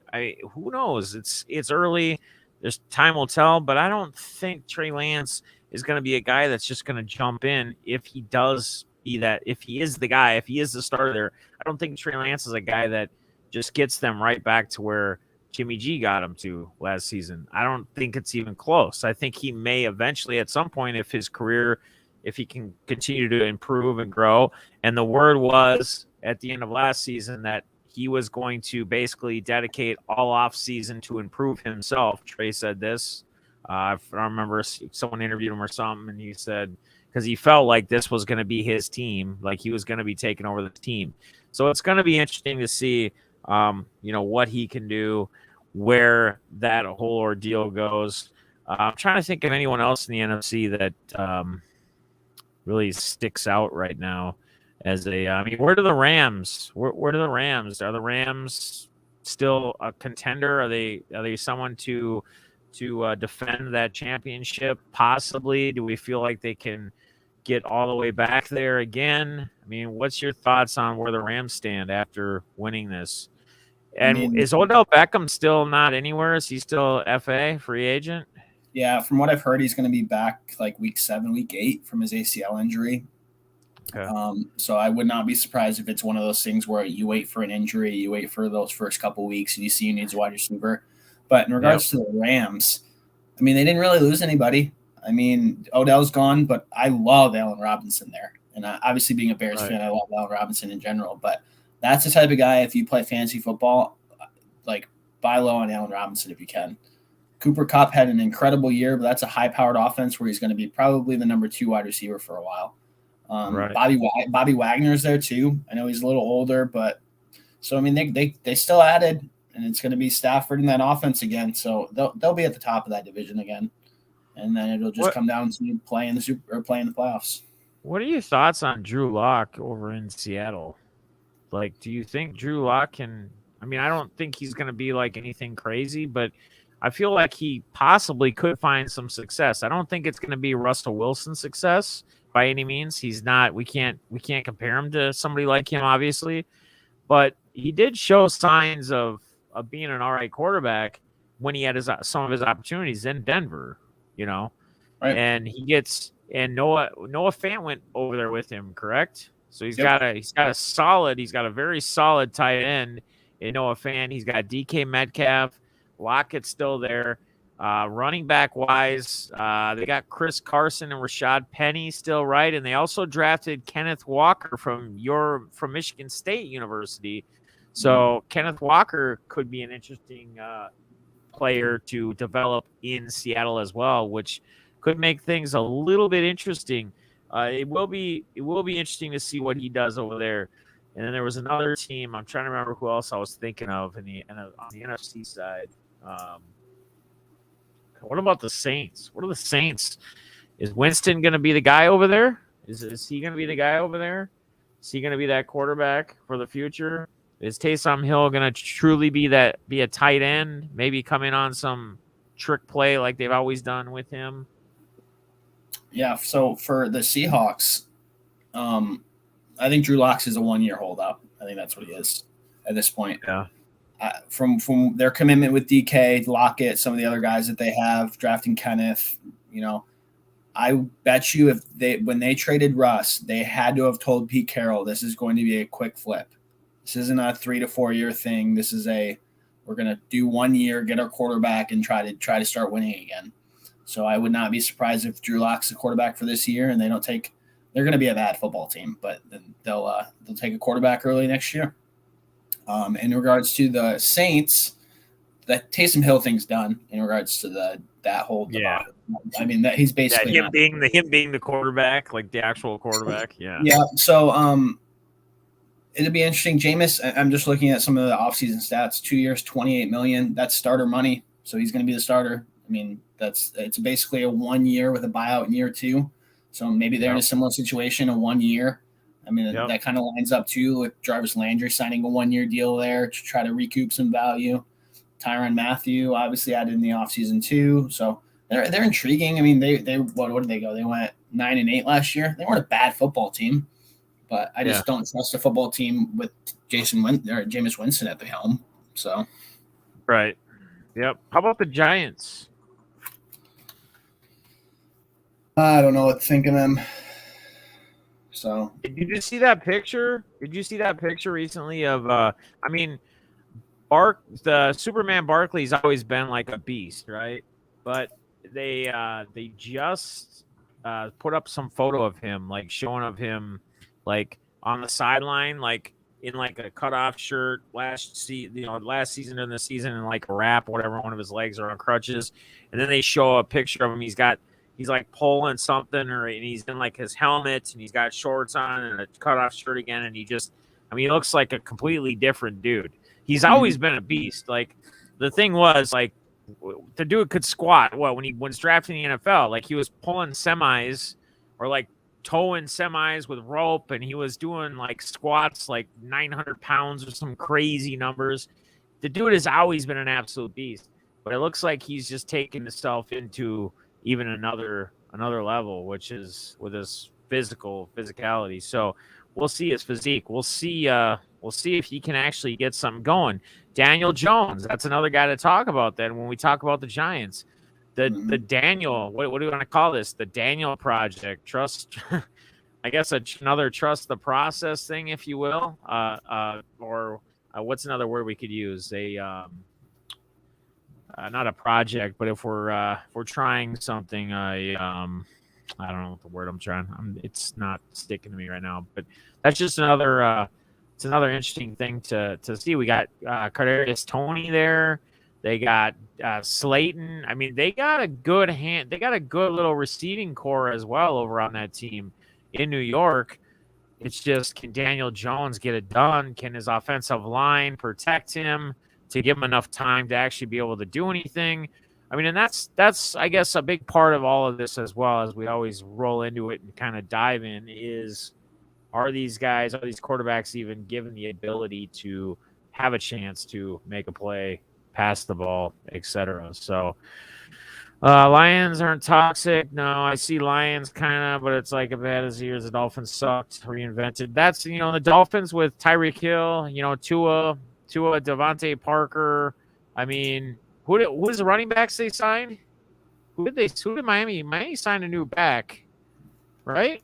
Who knows? It's early. There's time will tell, but I don't think Trey Lance is going to be a guy that's just going to jump in if he does be that. If he is the guy, if he is the starter there, I don't think Trey Lance is a guy that just gets them right back to where Jimmy G got him to last season. I don't think it's even close. I think he may eventually at some point, if he can continue to improve and grow. And the word was at the end of last season that he was going to basically dedicate all off season to improve himself. Trey said this. I don't remember, someone interviewed him or something, and he said, because he felt like this was going to be his team, like he was going to be taking over the team. So it's going to be interesting to see, what he can do, where that whole ordeal goes. I'm trying to think of anyone else in the NFC that really sticks out right now as where do the Rams? Where do the Rams? Are the Rams still a contender? Are they someone to defend that championship? Possibly. Do we feel like they can get all the way back there again? I mean, what's your thoughts on where the Rams stand after winning this? And is Odell Beckham still not anywhere? Is he still FA, free agent? Yeah, from what I've heard, he's going to be back like week 7, week 8 from his ACL injury. Okay. So I would not be surprised if it's one of those things where you wait for an injury, you wait for those first couple weeks, and you see he needs a wide receiver. But in regards to the Rams, I mean, they didn't really lose anybody. I mean, Odell's gone, but I love Allen Robinson there. And obviously being a Bears fan, I love Allen Robinson in general. But that's the type of guy, if you play fantasy football, like buy low on Allen Robinson if you can. Cooper Kupp had an incredible year, but that's a high-powered offense where he's going to be probably the number 2 wide receiver for a while. Bobby Wagner's there too. I know he's a little older, but so I mean they still added, and it's going to be Stafford in that offense again. So they'll be at the top of that division again, and then it'll just come down to playing the playoffs. What are your thoughts on Drew Lock over in Seattle? Like, do you think Drew Lock can? I mean, I don't think he's going to be like anything crazy, but I feel like he possibly could find some success. I don't think it's going to be Russell Wilson's success by any means. He's not. We can't compare him to somebody like him, obviously, but he did show signs of being an all right quarterback when he had some of his opportunities in Denver. And he gets Noah Fant went over there with him, correct? So he's got a very solid tight end in Noah Fant. He's got DK Metcalf. Lockett's still there. Running back wise, they got Chris Carson and Rashad Penny still, right? And they also drafted Kenneth Walker from Michigan State University. So Kenneth Walker could be an interesting player to develop in Seattle as well, which could make things a little bit interesting. It will be interesting to see what he does over there. And then there was another team. I'm trying to remember who else I was thinking of on the NFC side. What about the Saints? What are the Saints? Is Winston going to be the guy over there? Is he going to be the guy over there? Is he going to be that quarterback for the future? Is Taysom Hill going to truly be a tight end? Maybe come in on some trick play like they've always done with him? Yeah, so for the Seahawks, I think Drew Lock is a 1 year holdout. I think that's what he is at this point. Yeah. From their commitment with DK, Lockett, some of the other guys that they have, drafting Kenneth, I bet you when they traded Russ, they had to have told Pete Carroll this is going to be a quick flip. This isn't a 3 to 4 year thing. This is we're going to do 1 year, get our quarterback, and try to start winning again. So I would not be surprised if Drew Lock's the quarterback for this year, and they're going to be a bad football team, but they'll take a quarterback early next year. In regards to the Saints, that Taysom Hill thing's done. In regards to that whole debacle. I mean that he's basically him being the quarterback, like the actual quarterback. Yeah. Yeah. So it'll be interesting. Jameis, I'm just looking at some of the offseason stats. 2 years, $28 million. That's starter money. So he's going to be the starter. I mean, it's basically a 1 year with a buyout in year 2. So maybe they're in a similar situation, a 1 year. I mean, that kind of lines up too with Jarvis Landry signing a 1 year deal there to try to recoup some value. Tyrann Mathieu obviously added in the offseason too. So they're intriguing. I mean, they what did they go? They went 9-8 last year. They weren't a bad football team, but I just don't trust a football team with Jameis Winston at the helm. So, right. Yep. How about the Giants? I don't know what to think of them. So, did you see that picture? Did you see that picture recently of? The Superman Barkley's always been like a beast, right? But they just put up some photo of him, like showing of him, like on the sideline, like in like a cutoff shirt last season in the season, and like a wrap, whatever. One of his legs are on crutches, and then they show a picture of him. He's like pulling something, and he's in like his helmet, and he's got shorts on and a cutoff shirt again, and he looks like a completely different dude. He's always been a beast. Like the thing was, like the dude could squat. When he was drafted in the NFL, like he was pulling semis or like towing semis with rope, and he was doing like squats like 900 pounds or some crazy numbers. The dude has always been an absolute beast, but it looks like he's just taking himself into even another level, which is with his physicality. So we'll see his physique. We'll see if he can actually get something going. Daniel Jones, that's another guy to talk about then when we talk about the Giants. The Daniel, what do you want to call this? The Daniel Project. Trust, I guess another trust the process thing, if you will. Or what's another word we could use? Not a project, but if we're trying something, I don't know what the word I'm trying. It's not sticking to me right now, but that's just another. It's another interesting thing to see. We got Kadarius Toney there. They got Slayton. I mean, they got a good They got a good little receiving core as well over on that team in New York. It's just, can Daniel Jones get it done? Can his offensive line protect him to give him enough time to actually be able to do anything? I mean, and that's I guess a big part of all of this as well, as we always roll into it and kind of dive in, is are these quarterbacks even given the ability to have a chance to make a play, pass the ball, etc. So Lions aren't toxic. No, I see Lions kind of, but it's like as bad as the years the Dolphins sucked, reinvented. That's, the Dolphins with Tyreek Hill, Tua, Devontae Parker. I mean, who's the running backs they signed? Who did Miami? Miami signed a new back, right?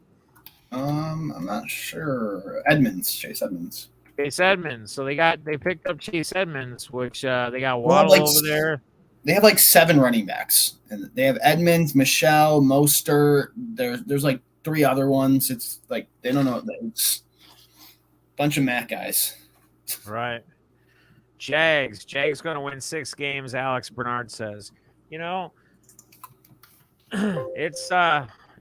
I'm not sure. Chase Edmonds. So they picked up Chase Edmonds, which they got Waddle over there. they have like 7 running backs, and they have Edmonds, Michelle, Mostert. There's like 3 other ones. It's like they don't know. It's a bunch of Mac guys. Right. Jags going to win 6 games. Alex Bernard says, you know, it's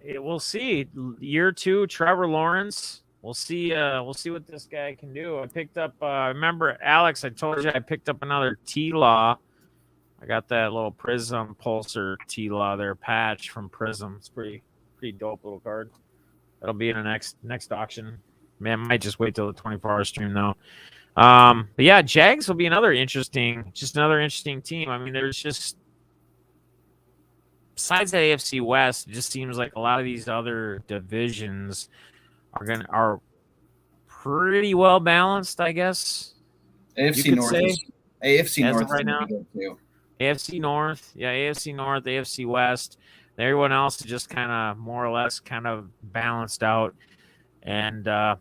we'll see. Year 2, Trevor Lawrence. We'll see what this guy can do. I picked up remember Alex, I told you I picked up another T-Law. I got that little Prism Pulsar T-Law there patch from Prism. It's pretty dope little card. That'll be in the next auction. Man, might just wait till the 24-hour stream though. But yeah, Jags will be another interesting team. I mean, there's just besides the AFC West, it just seems like a lot of these other divisions are pretty well balanced, I guess. AFC North AFC North right now. Too. AFC North, yeah, AFC North, AFC West. Everyone else is just kind of more or less kind of balanced out. And I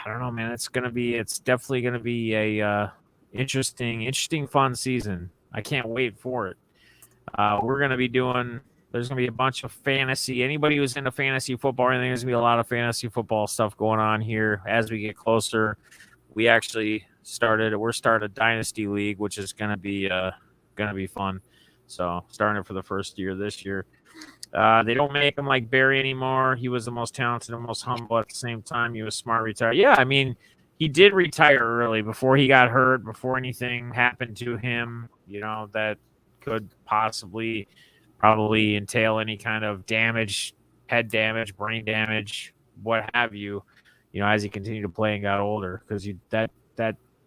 don't know, man. It's definitely gonna be a interesting, fun season. I can't wait for it. We're gonna be doing. There's gonna be a bunch of fantasy. Anybody who's into fantasy football or anything, there's gonna be a lot of fantasy football stuff going on here as we get closer. We actually started a dynasty league, which is gonna be fun. So starting it for the first year this year. They don't make him like Barry anymore. He was the most talented and most humble at the same time. He was smart, retired. Yeah, I mean, he did retire early before he got hurt, before anything happened to him, that could probably entail any kind of damage, head damage, brain damage, what have you, as he continued to play and got older. Because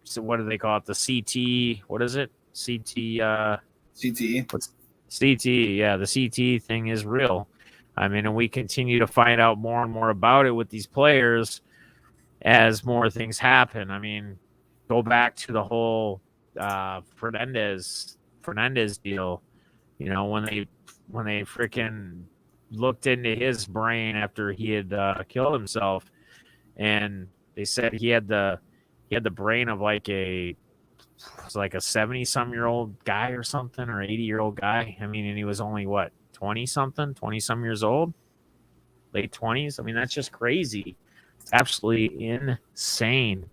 so what do they call it? The CT, what is it? CTE. What's CT? Yeah, the CT thing is real. I mean, and we continue to find out more and more about it with these players as more things happen. I mean, go back to the whole Fernandez deal. When they freaking looked into his brain after he had killed himself, and they said he had the brain of like a 70-some-year-old guy or something, or 80-year-old guy. I mean, and he was only 20-some years old, late 20s. I mean, that's just crazy. It's absolutely insane.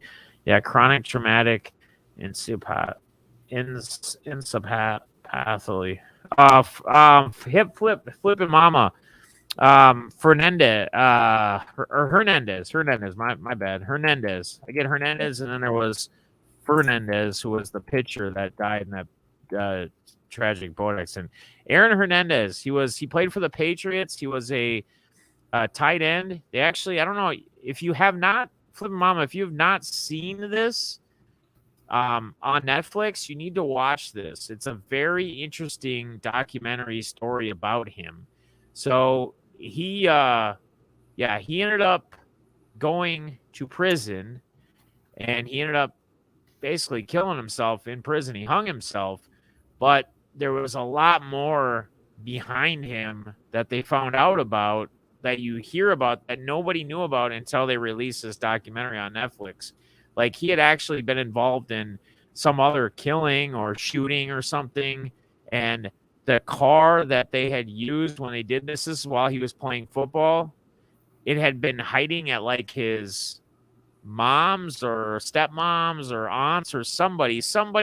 Yeah, chronic traumatic encephalopathy. Hip flipping mama. Hernandez. My bad. Hernandez. I get Hernandez, and then there was Fernandez, who was the pitcher that died in that tragic boat accident. Aaron Hernandez. He played for the Patriots. He was a tight end. They actually, I don't know if you have not, flipping mama, if you have not seen this on Netflix, you need to watch this. It's a very interesting documentary story about him. So he ended up going to prison, and he ended up basically killing himself in prison. He hung himself, but there was a lot more behind him that they found out about, that you hear about, that nobody knew about until they released this documentary on Netflix. Like, he had actually been involved in some other killing or shooting or something, and the car that they had used when they did this is while he was playing football, it had been hiding at like his mom's or stepmom's or aunts or somebody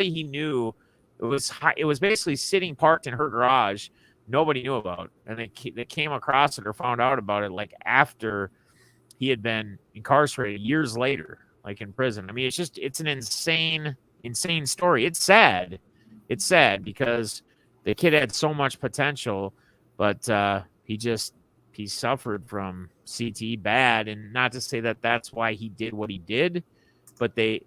he knew. It was basically sitting parked in her garage. Nobody knew about, and they came across it or found out about it like after he had been incarcerated years later, like in prison. I mean, it's an insane story. It's sad because the kid had so much potential, but he suffered from CTE bad. And not to say that that's why he did what he did, but they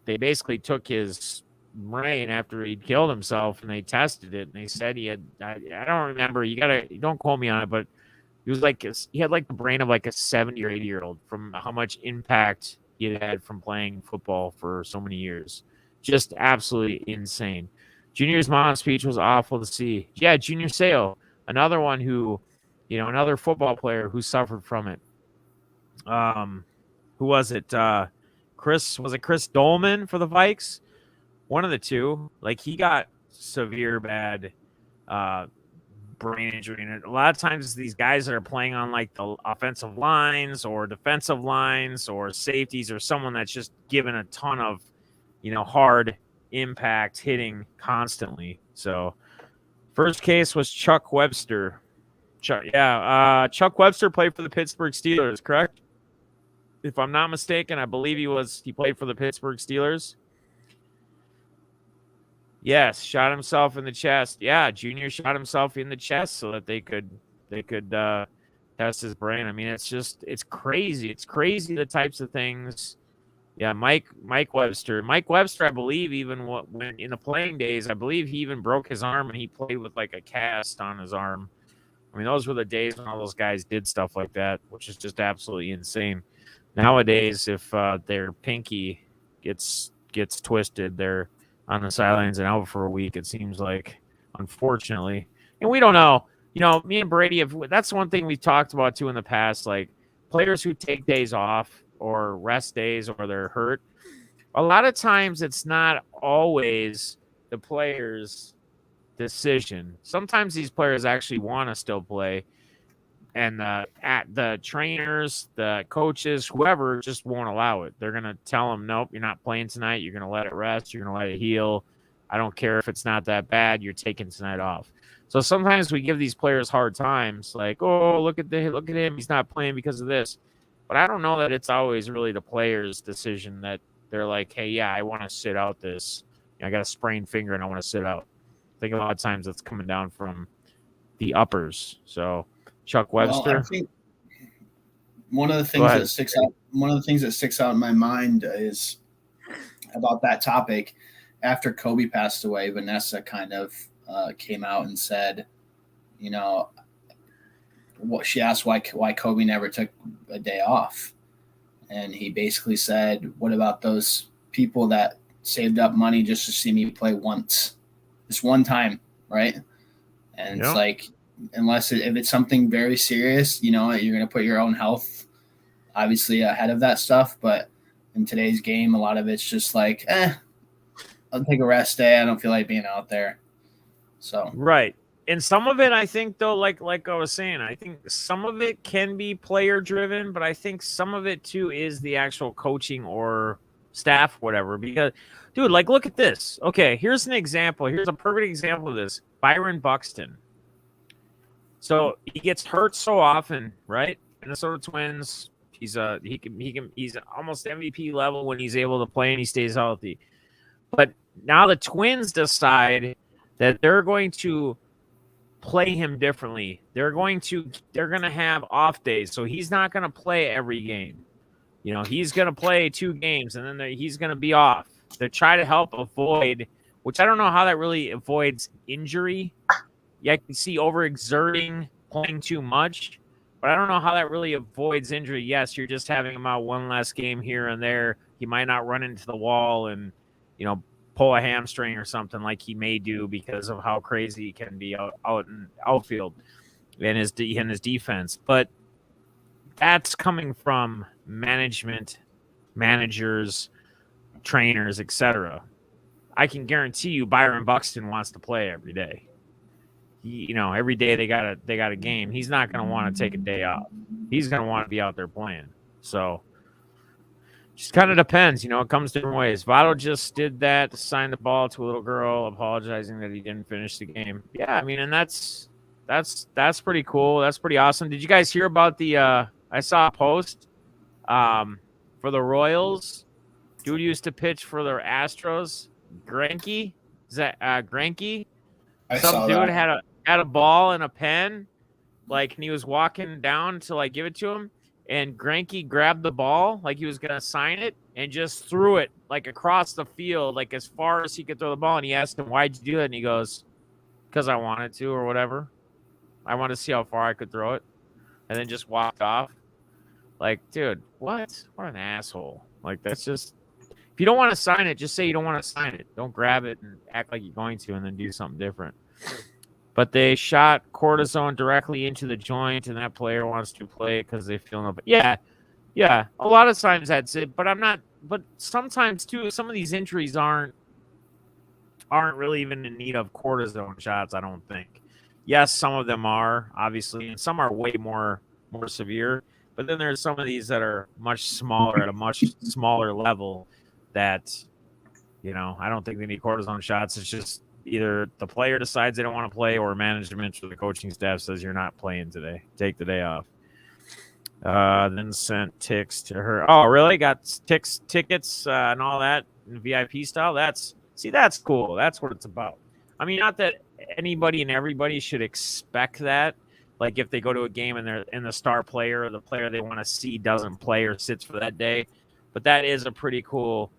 basically took his brain after he'd killed himself, and they tested it, and they said he had, I don't remember, don't quote me on it, but he had like the brain of like a 70 or 80-year-old from how much impact he had from playing football for so many years. Just absolutely insane. Junior's mom's speech was awful to see. Yeah, Junior Seau, another one who, another football player who suffered from it. Who was it? Chris Dolman for the Vikes? One of the two. Like, he got severe bad brain injury. And a lot of times these guys that are playing on like the offensive lines or defensive lines or safeties or someone that's just given a ton of, hard impact hitting constantly. So first case was Chuck Webster. Chuck Webster played for the Pittsburgh Steelers, correct? If I'm not mistaken, I believe he played for the Pittsburgh Steelers. Yes, shot himself in the chest. Yeah, Junior shot himself in the chest so that they could test his brain. I mean, it's crazy. It's crazy the types of things. Yeah, Mike Webster. Mike Webster, I believe, even when in the playing days, I believe he even broke his arm and he played with like a cast on his arm. I mean, those were the days when all those guys did stuff like that, which is just absolutely insane. Nowadays, if their pinky gets twisted, they're on the sidelines and out for a week, it seems like, unfortunately. And we don't know. Me and Brady, that's one thing we've talked about, too, in the past, like players who take days off or rest days or they're hurt. A lot of times it's not always the player's decision. Sometimes these players actually want to still play, and the trainers, the coaches, whoever just won't allow it. They're going to tell them, nope, you're not playing tonight. You're going to let it rest. You're going to let it heal. I don't care if it's not that bad. You're taking tonight off. So sometimes we give these players hard times, like, oh, look at him. He's not playing because of this. But I don't know that it's always really the player's decision that they're like, hey, yeah, I want to sit out this. I got a sprained finger and I want to sit out. I think a lot of times it's coming down from the uppers. So Chuck Webster. Well, I think one of the things that sticks out in my mind is about that topic. After Kobe passed away, Vanessa kind of came out and said, what she asked why Kobe never took a day off, and he basically said, "What about those people that saved up money just to see me play once, this one time, right?" And It's like, if it's something very serious, you're going to put your own health obviously ahead of that stuff. But in today's game, a lot of it's just like, I'll take a rest day. I don't feel like being out there. So right. And some of it, I think, though, like I was saying, I think some of it can be player driven, but I think some of it too is the actual coaching or staff, whatever. Because, dude, like, look at this. Okay, here's an example. Here's a perfect example of this. Byron Buxton. So he gets hurt so often, right? Minnesota Twins. He's almost MVP level when he's able to play and he stays healthy. But now the Twins decide that they're going to play him differently. They're going to have off days, so he's not going to play every game. He's going to play 2 games and then he's going to be off. They try to help avoid, which I don't know how that really avoids injury. Yeah, I can see overexerting, playing too much, but I don't know how that really avoids injury. Yes, you're just having him out one last game here and there. He might not run into the wall and, pull a hamstring or something like he may do because of how crazy he can be out in outfield and his defense. But that's coming from management, managers, trainers, etc. I can guarantee you Byron Buxton wants to play every day. Every day they got a game. He's not going to want to take a day off. He's going to want to be out there playing. So just kind of depends, it comes different ways. Votto just did that, signed the ball to a little girl, apologizing that he didn't finish the game. Yeah, I mean, and that's pretty cool. That's pretty awesome. Did you guys hear about I saw a post for the Royals. Dude used to pitch for the Astros. Greinke? Is that Greinke? Some dude had a ball and a pen, and he was walking down to give it to him. And Greinke grabbed the ball like he was going to sign it and just threw it across the field, as far as he could throw the ball. And he asked him, why'd you do that? And he goes, because I wanted to or whatever. I wanted to see how far I could throw it. And then just walked off. Dude, what? What an asshole. That's just, if you don't want to sign it, just say you don't want to sign it. Don't grab it and act like you're going to and then do something different. But they shot cortisone directly into the joint, and that player wants to play because they feel no. But yeah. A lot of times that's it. But sometimes too, some of these injuries aren't aren't really even in need of cortisone shots, I don't think. Yes, some of them are, obviously, and some are way more severe. But then there's some of these that are much smaller at a much smaller level that, I don't think they need cortisone shots. It's just either the player decides they don't want to play or management or the coaching staff says you're not playing today. Take the day off. Then sent ticks to her. Oh, really? Got tickets and all that in VIP style? That's cool. That's what it's about. I mean, not that anybody and everybody should expect that. Like if they go to a game and the star player or the player they want to see doesn't play or sits for that day, but that is a pretty cool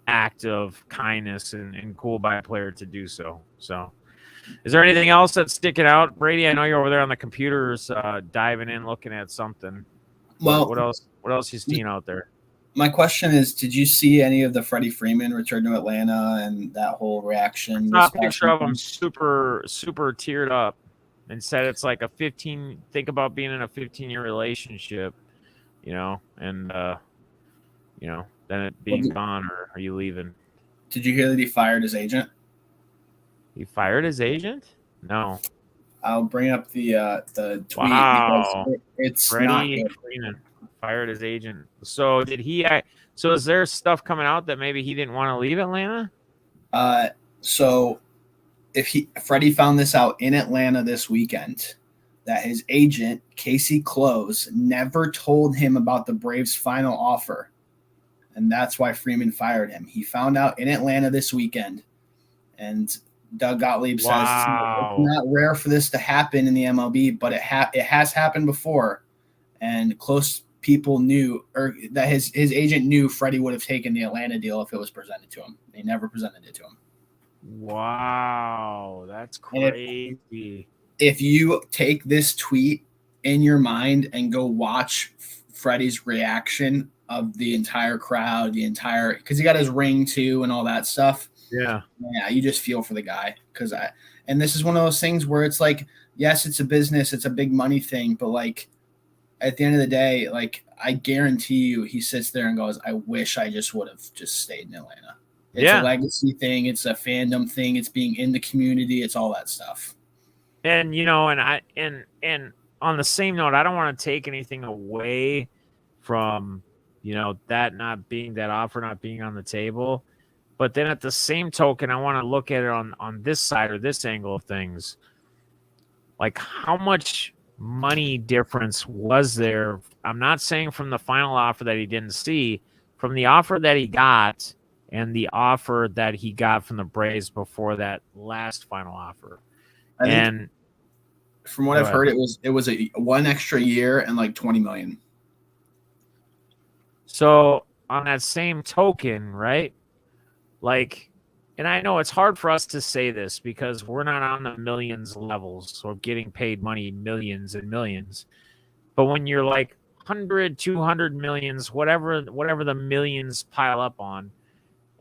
act of kindness and cool by a player to do so. So, is there anything else that's sticking out, Brady? I know you're over there on the computers diving in, looking at something. Well, what else? What else you seeing out there? My question is, did you see any of the Freddie Freeman return to Atlanta and that whole reaction? I saw a picture of him super teared up and said it's like think about being in a 15-year relationship, and then it being gone, or are you leaving? Did you hear that he fired his agent? He fired his agent? No. I'll bring up the tweet because it's Freddie not good. Freeman fired his agent. So did he? So is there stuff coming out that maybe he didn't want to leave Atlanta? So Freddie found this out in Atlanta this weekend that his agent Casey Close never told him about the Braves' final offer, and that's why Freeman fired him. He found out in Atlanta this weekend, and Doug Gottlieb says it's not rare for this to happen in the MLB, but it has happened before, and close people knew, or that his agent knew Freddie would have taken the Atlanta deal if it was presented to him. They never presented it to him. Wow, that's crazy. If you take this tweet in your mind and go watch Freddie's reaction of the entire crowd, because he got his ring too and all that stuff. Yeah, you just feel for the guy and this is one of those things where it's like, yes, it's a business, it's a big money thing, but like at the end of the day, like I guarantee you, he sits there and goes, "I wish I just would have just stayed in Atlanta." It's a legacy thing, it's a fandom thing, it's being in the community, it's all that stuff. And and on the same note, I don't want to take anything away from that offer not being on the table. But then at the same token, I want to look at it on this side or this angle of things. Like how much money difference was there? I'm not saying from the final offer that he didn't see, from the offer that he got and the offer that he got from the Braves before that last final offer. And from what I've heard, it was a 1 extra year and like $20 million. So on that same token, right? Like, and I know it's hard for us to say this because we're not on the millions levels or getting paid money, millions and millions. But when you're like 100, 200 millions, whatever the millions pile up on,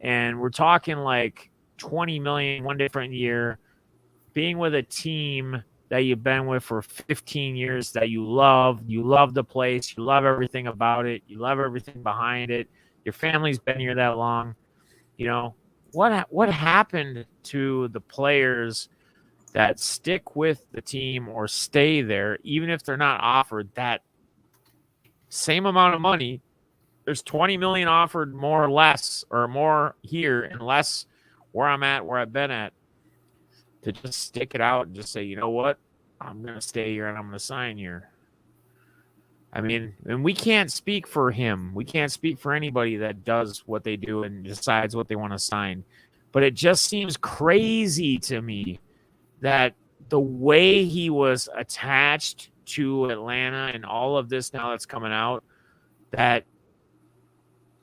and we're talking like 20 million one different year, being with a team that you've been with for 15 years that you love the place, you love everything about it, you love everything behind it, your family's been here that long. What happened to the players that stick with the team or stay there, even if they're not offered that same amount of money? There's 20 million offered more or less, or more here and less where I'm at, where I've been at, to just stick it out and just say, you know what, I'm going to stay here and I'm going to sign here. I mean, and we can't speak for him. We can't speak for anybody that does what they do and decides what they want to sign. But it just seems crazy to me that the way he was attached to Atlanta and all of this now that's coming out, that,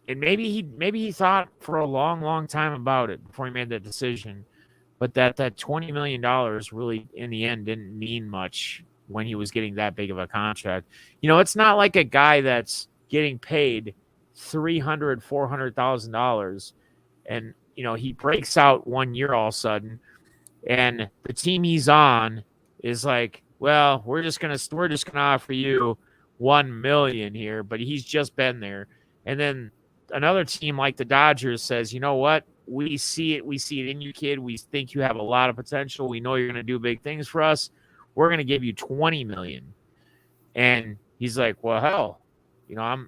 and maybe he thought for a long, long time about it before he made that decision, but that $20 million really in the end didn't mean much when he was getting that big of a contract. It's not like a guy that's getting paid $300,000, $400,000 and, he breaks out 1 year all of a sudden and the team he's on is like, well, we're just going to offer you 1 million here, but he's just been there. And then another team like the Dodgers says, you know what? we see it in you, kid. We think you have a lot of potential. We know you're going to do big things for us. We're going to give you 20 million. And he's like, well, hell,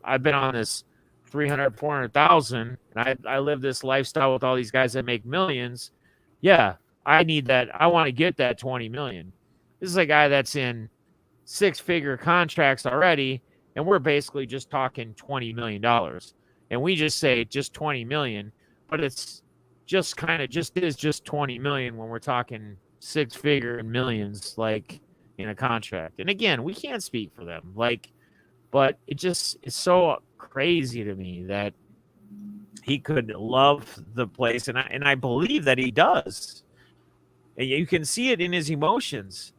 I've been on this 300, 400,000, and I live this lifestyle with all these guys that make millions. Yeah, I need that. I want to get that 20 million. This is a guy that's in 6-figure contracts already, and we're basically just talking $20 million. And we just say just 20 million, but it's just kind of just is just 20 million when we're talking 6-figure and millions, like in a contract. And again, we can't speak for them, but it's so crazy to me that he could love the place, and I believe that he does. And you can see it in his emotions.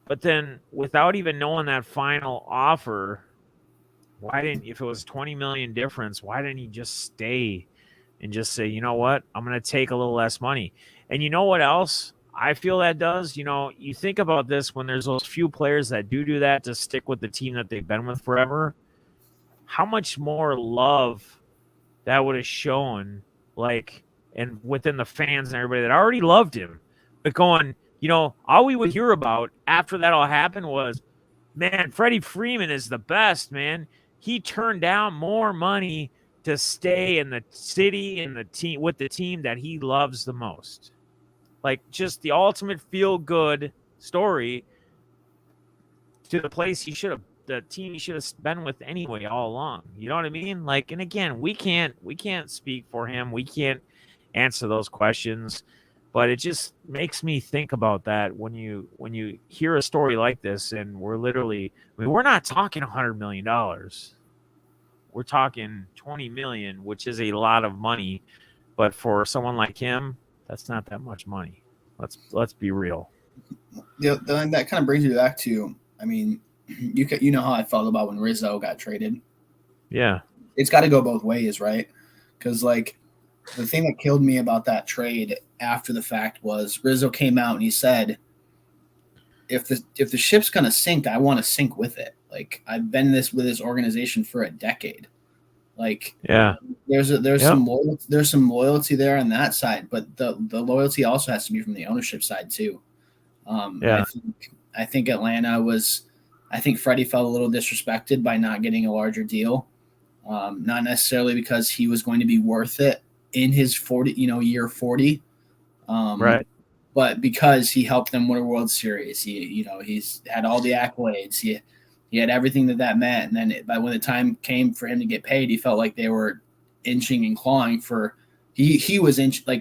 But then, without even knowing that final offer, if it was 20 million difference, why didn't he just stay and just say, you know what, I'm going to take a little less money? And you know what else I feel that does? You think about this when there's those few players that do that to stick with the team that they've been with forever, how much more love that would have shown, and within the fans and everybody that already loved him, but going, all we would hear about after that all happened was, man, Freddie Freeman is the best, man. He turned down more money to stay in the city and the team with the team that he loves the most. Like, just the ultimate feel-good story to the place the team he should have been with anyway all along. You know what I mean? Like, and again, we can't speak for him. We can't answer those questions, but it just makes me think about that when you hear a story like this, and we're not talking $100 million. We're talking 20 million, which is a lot of money, but for someone like him, that's not that much money. Let's be real. That kind of brings me back to, I mean, you know how I felt about when Rizzo got traded. Yeah, it's got to go both ways, right? Because the thing that killed me about that trade after the fact was Rizzo came out and he said, if the ship's gonna sink, I want to sink with it. Like, I've been with this organization for a decade. Like, yeah, there's some loyalty there on that side, but the loyalty also has to be from the ownership side too. yeah. I think Atlanta I think Freddie felt a little disrespected by not getting a larger deal. Not necessarily because he was going to be worth it in his year 40. Right. But because he helped them win a World Series. He's had all the accolades. He had everything that meant. And then by when the time came for him to get paid, he felt like they were inching and clawing for he was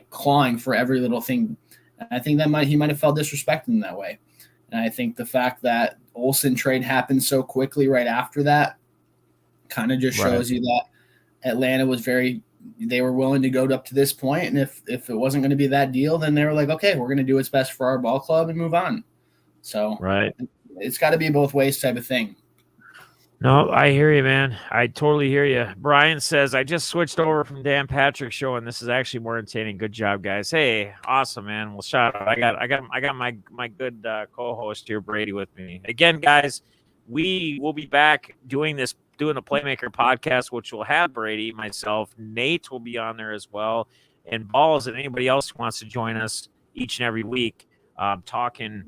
clawing for every little thing. And I think he might have felt disrespected in that way. And I think the fact that Olsen trade happened so quickly right after that kind of just shows you that Atlanta was they were willing to go up to this point. And if it wasn't going to be that deal, then they were like, okay, we're going to do what's best for our ball club and move on. So it's got to be both ways type of thing. No, I hear you, man. I totally hear you. Brian says, I just switched over from Dan Patrick's show, and this is actually more entertaining. Good job, guys. Hey, awesome, man. Well, shout out. I got my good co-host here, Brady, with me. Again, guys, we will be back doing the Playmaker podcast, which will have Brady, myself, Nate will be on there as well, and Balls and anybody else who wants to join us each and every week, talking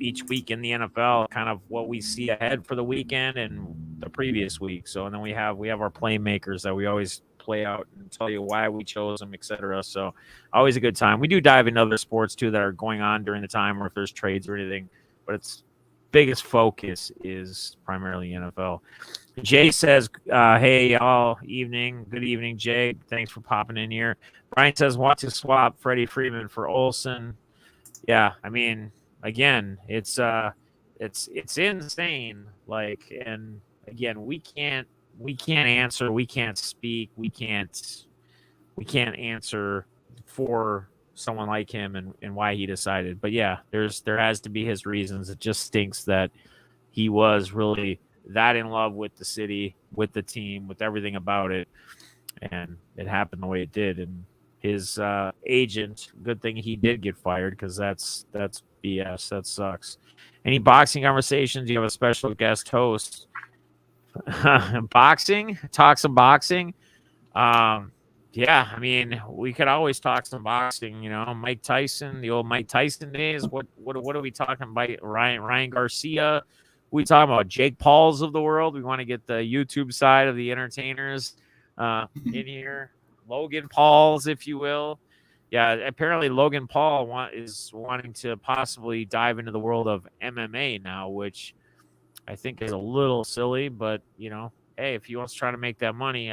each week in the NFL, kind of what we see ahead for the weekend and the previous week. So, and then we have our playmakers that we always play out and tell you why we chose them, etc. So, always a good time. We do dive into other sports too that are going on during the time, or if there's trades or anything, but its biggest focus is primarily NFL. Jay says, hey, y'all, good evening, Jay. Thanks for popping in here. Brian says, want to swap Freddie Freeman for Olsen. Yeah, I mean, again, it's insane. And again, we can't answer, we can't speak, we can't answer for someone like him and why he decided. But yeah, there has to be his reasons. It just stinks that he was really that in love with the city, with the team, with everything about it, and it happened the way it did. And his agent, good thing he did get fired, because that's BS. That sucks. Any boxing conversations? You have a special guest host. Boxing? Talk some boxing. Yeah, I mean, we could always talk some boxing, Mike Tyson, the old Mike Tyson days. What are we talking about? Ryan Garcia. We talking about Jake Pauls of the world. We want to get the YouTube side of the entertainers in here. Logan Pauls, if you will. Yeah, apparently Logan Paul is wanting to possibly dive into the world of MMA now, which I think is a little silly, but hey, if he wants to try to make that money,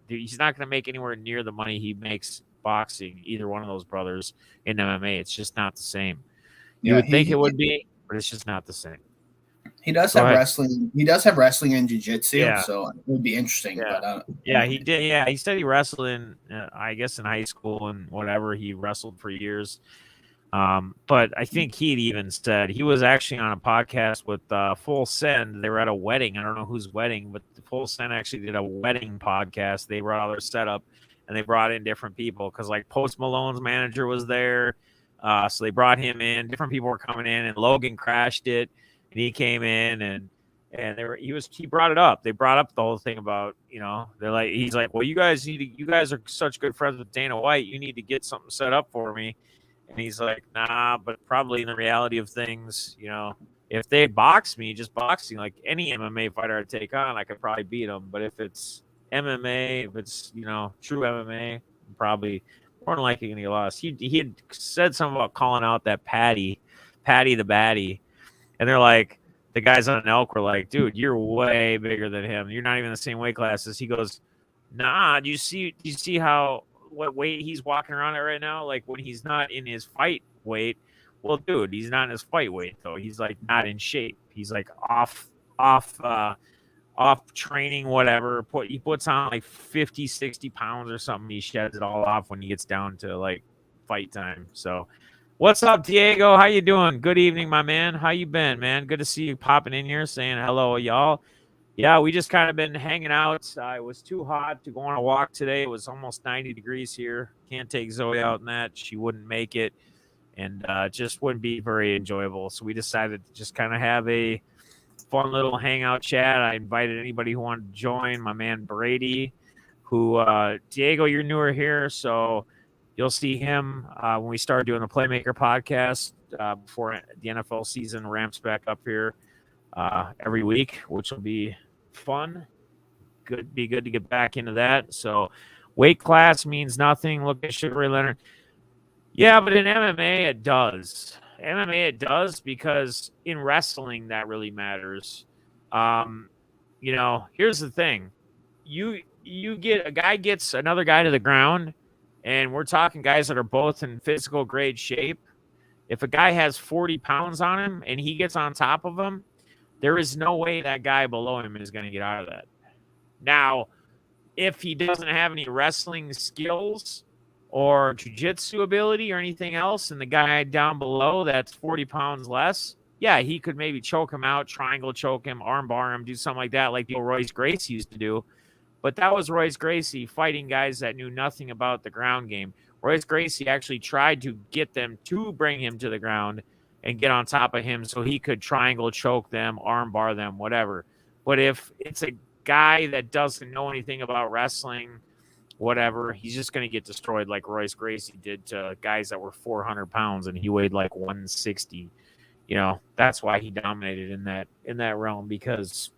he's not going to make anywhere near the money he makes boxing. Either one of those brothers in MMA, it's just not the same. You Yeah, would think it would be, but it's just not the same. he does Go have ahead. wrestling. He does have wrestling and jiu-jitsu, Yeah, so it would be interesting. yeah, But yeah. He did. Yeah, he said he wrestled in, I guess, in high school and whatever. He wrestled for years. But I think he'd even said he was actually on a podcast with Full Send. They were at a wedding. I don't know whose wedding, but the Full Send actually did a wedding podcast. They brought all their setup and they brought in different people because like Post Malone's manager was there. So they brought him in. Different people were coming in, and Logan crashed it, and he came in and he brought it up. They brought up the whole thing about he's like, well, you guys are such good friends with Dana White. You need to get something set up for me. And he's like, nah, but probably in the reality of things, if they box me, just boxing, like any MMA fighter I take on, I could probably beat them. But if it's MMA, if it's, true MMA, probably more than likely going to get lost. He had said something about calling out that Patty the Batty. And they're like, the guys on Elk were like, dude, you're way bigger than him. You're not even the same weight class as he goes, nah, do you see how what weight he's walking around at right now? Like when he's not in his fight weight. Well, dude, he's not in his fight weight though. He's like not in shape. He's like off training, whatever. He puts on like 50, 60 pounds or something. He sheds it all off when he gets down to like fight time. So what's up, Diego? How you doing? Good evening, my man. How you been, man? Good to see you popping in here saying hello, y'all. Yeah, we just kind of been hanging out. It was too hot to go on a walk today. It was almost 90 degrees here. Can't take Zoe out in that. She wouldn't make it, and just wouldn't be very enjoyable. So we decided to just kind of have a fun little hangout chat. I invited anybody who wanted to join. My man Brady, who Diego, you're newer here, so you'll see him when we start doing the Playmaker podcast before the NFL season ramps back up here every week, which will be fun. Be good to get back into that. So weight class means nothing. Look at Sugar Ray Leonard. Yeah, but in MMA it does. MMA it does because in wrestling that really matters. Here's the thing. You get a guy gets another guy to the ground, and we're talking guys that are both in physical grade shape. If a guy has 40 pounds on him and he gets on top of him, there is no way that guy below him is going to get out of that. Now, if he doesn't have any wrestling skills or jiu-jitsu ability or anything else, and the guy down below that's 40 pounds less, yeah, he could maybe choke him out, triangle choke him, arm bar him, do something like that, like the Royce Gracie used to do. But that was Royce Gracie fighting guys that knew nothing about the ground game. Royce Gracie actually tried to get them to bring him to the ground and get on top of him so he could triangle choke them, arm bar them, whatever. But if it's a guy that doesn't know anything about wrestling, whatever, he's just going to get destroyed like Royce Gracie did to guys that were 400 pounds and he weighed like 160. That's why he dominated in that realm, because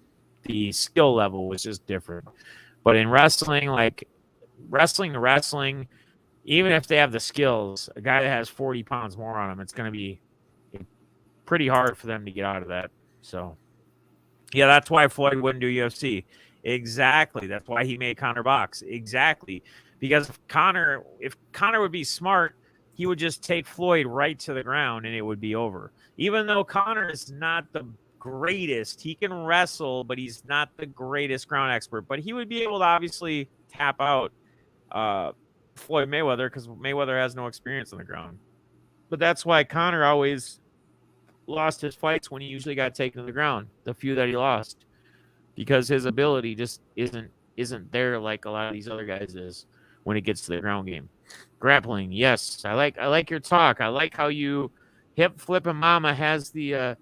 the skill level was just different. But in wrestling, like wrestling to wrestling, even if they have the skills, a guy that has 40 pounds more on him, it's going to be pretty hard for them to get out of that. So, yeah, that's why Floyd wouldn't do UFC. Exactly. That's why he made Conor box. Exactly. Because if Conor would be smart, he would just take Floyd right to the ground and it would be over. Even though Conor is not the greatest, he can wrestle, but he's not the greatest ground expert. But he would be able to obviously tap out Floyd Mayweather because Mayweather has no experience on the ground. But that's why Conor always lost his fights when he usually got taken to the ground, the few that he lost, because his ability just isn't there like a lot of these other guys is when it gets to the ground game. Grappling, yes, I like your talk. I like how you hip flipping mama has the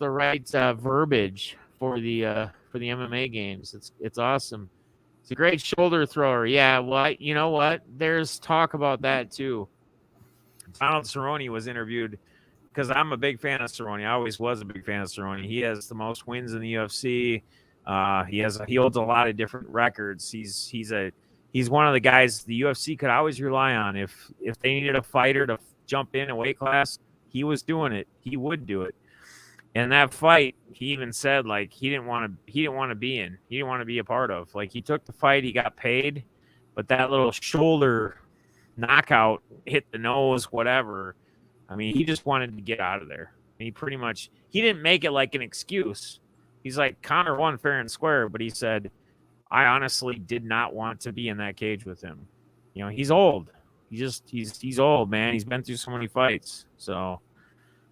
right verbiage for the MMA games. It's awesome. He's a great shoulder thrower. Yeah, well, you know what? There's talk about that too. Donald Cerrone was interviewed because I'm a big fan of Cerrone. I always was a big fan of Cerrone. He has the most wins in the UFC. He holds a lot of different records. He's one of the guys the UFC could always rely on. If they needed a fighter to jump in a weight class, he was doing it. He would do it. And that fight, he even said like he didn't want to be in. He didn't want to be a part of. Like he took the fight, he got paid, but that little shoulder knockout hit the nose, whatever. I mean, he just wanted to get out of there. He didn't make it like an excuse. He's like, Conor won fair and square, but he said, I honestly did not want to be in that cage with him. You know, he's old. He's old, man. He's been through so many fights. So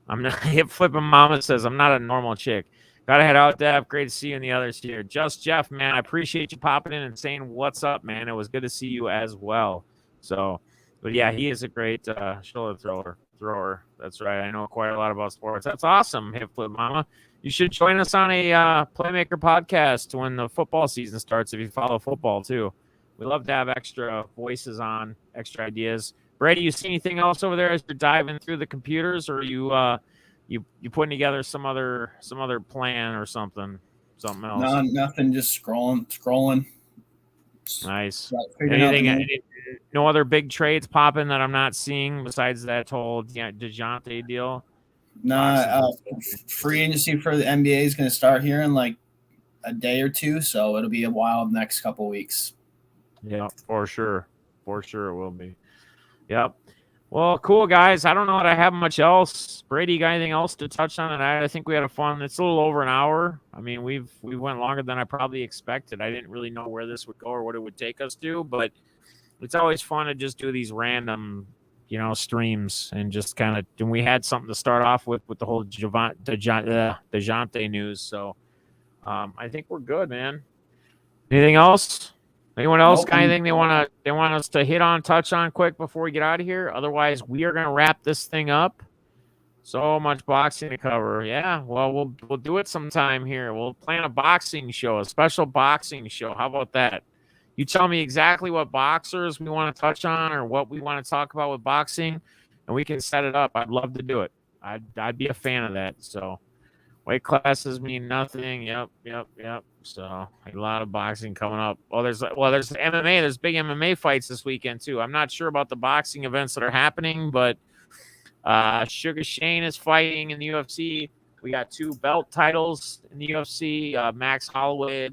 I'm not hip flipping mama says I'm not a normal chick. Gotta head out, Dev. Great to see you and the others here. Just Jeff, man, I appreciate you popping in and saying what's up, man. It was good to see you as well. So, but yeah, he is a great shoulder thrower. That's right. I know quite a lot about sports. That's awesome, hip flip mama. You should join us on a Playmaker podcast when the football season starts if you follow football too. We love to have extra voices on, extra ideas. Brady, you see anything else over there as you're diving through the computers, or you putting together some other plan or something else? No, nothing. Just scrolling. Nice. Anything? No other big trades popping that I'm not seeing besides that whole DeJounte deal. Free agency for the NBA is going to start here in like a day or two, so it'll be a while the next couple of weeks. Yeah, for sure it will be. Yep. Well, cool, guys. I don't know that I have much else. Brady, you got anything else to touch on tonight? I think we had a fun. It's a little over an hour. I mean, we went longer than I probably expected. I didn't really know where this would go or what it would take us to, but it's always fun to just do these random, streams and just kind of. And we had something to start off with the whole DeJounte news. So, I think we're good, man. Anything else? Anyone else got anything they want us to hit on, touch on quick before we get out of here? Otherwise, we are going to wrap this thing up. So much boxing to cover. Yeah, well, we'll do it sometime here. We'll plan a boxing show, a special boxing show. How about that? You tell me exactly what boxers we want to touch on or what we want to talk about with boxing, and we can set it up. I'd love to do it. I'd be a fan of that. So weight classes mean nothing. Yep. So a lot of boxing coming up. There's MMA. There's big MMA fights this weekend too. I'm not sure about the boxing events that are happening, but Sugar Shane is fighting in the UFC. We got 2 belt titles in the UFC. Max Holloway,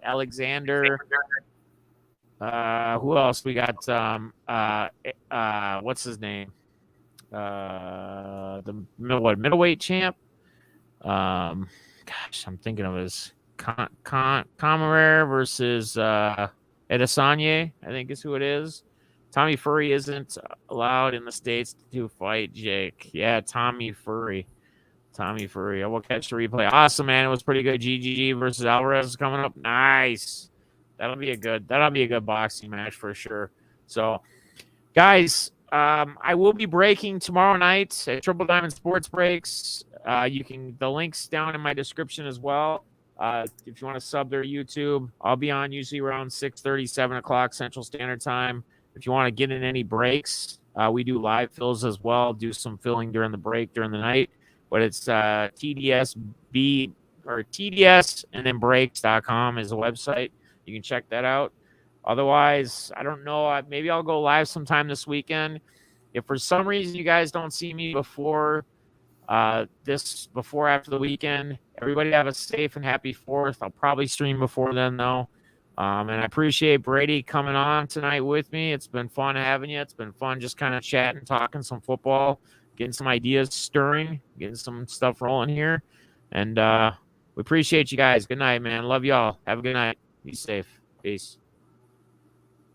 Alexander. Who else? We got what's his name? The middleweight champ. I'm thinking of his Kamarer versus Adesanya, I think is who it is. Tommy Fury isn't allowed in the States to fight Jake. Yeah, Tommy Fury. I will catch the replay. Awesome, man. It was pretty good. GGG versus Alvarez is coming up. Nice. That'll be a good boxing match for sure. So, guys, I will be breaking tomorrow night at Triple Diamond Sports Breaks. The link's down in my description as well. If you want to sub their YouTube, I'll be on usually around 6:30, 7 o'clock Central Standard Time. If you want to get in any breaks, we do live fills as well. Do some filling during the break during the night. But it's TDSB or TDS and then breaks.com is the website. You can check that out. Otherwise, I don't know. Maybe I'll go live sometime this weekend. If for some reason you guys don't see me before after the weekend, everybody have a safe and happy 4th. I'll probably stream before then, though. And I appreciate Brady coming on tonight with me. It's been fun having you. It's been fun just kind of chatting, talking some football, getting some ideas stirring, getting some stuff rolling here. And we appreciate you guys. Good night, man. Love y'all. Have a good night. Be safe. Peace.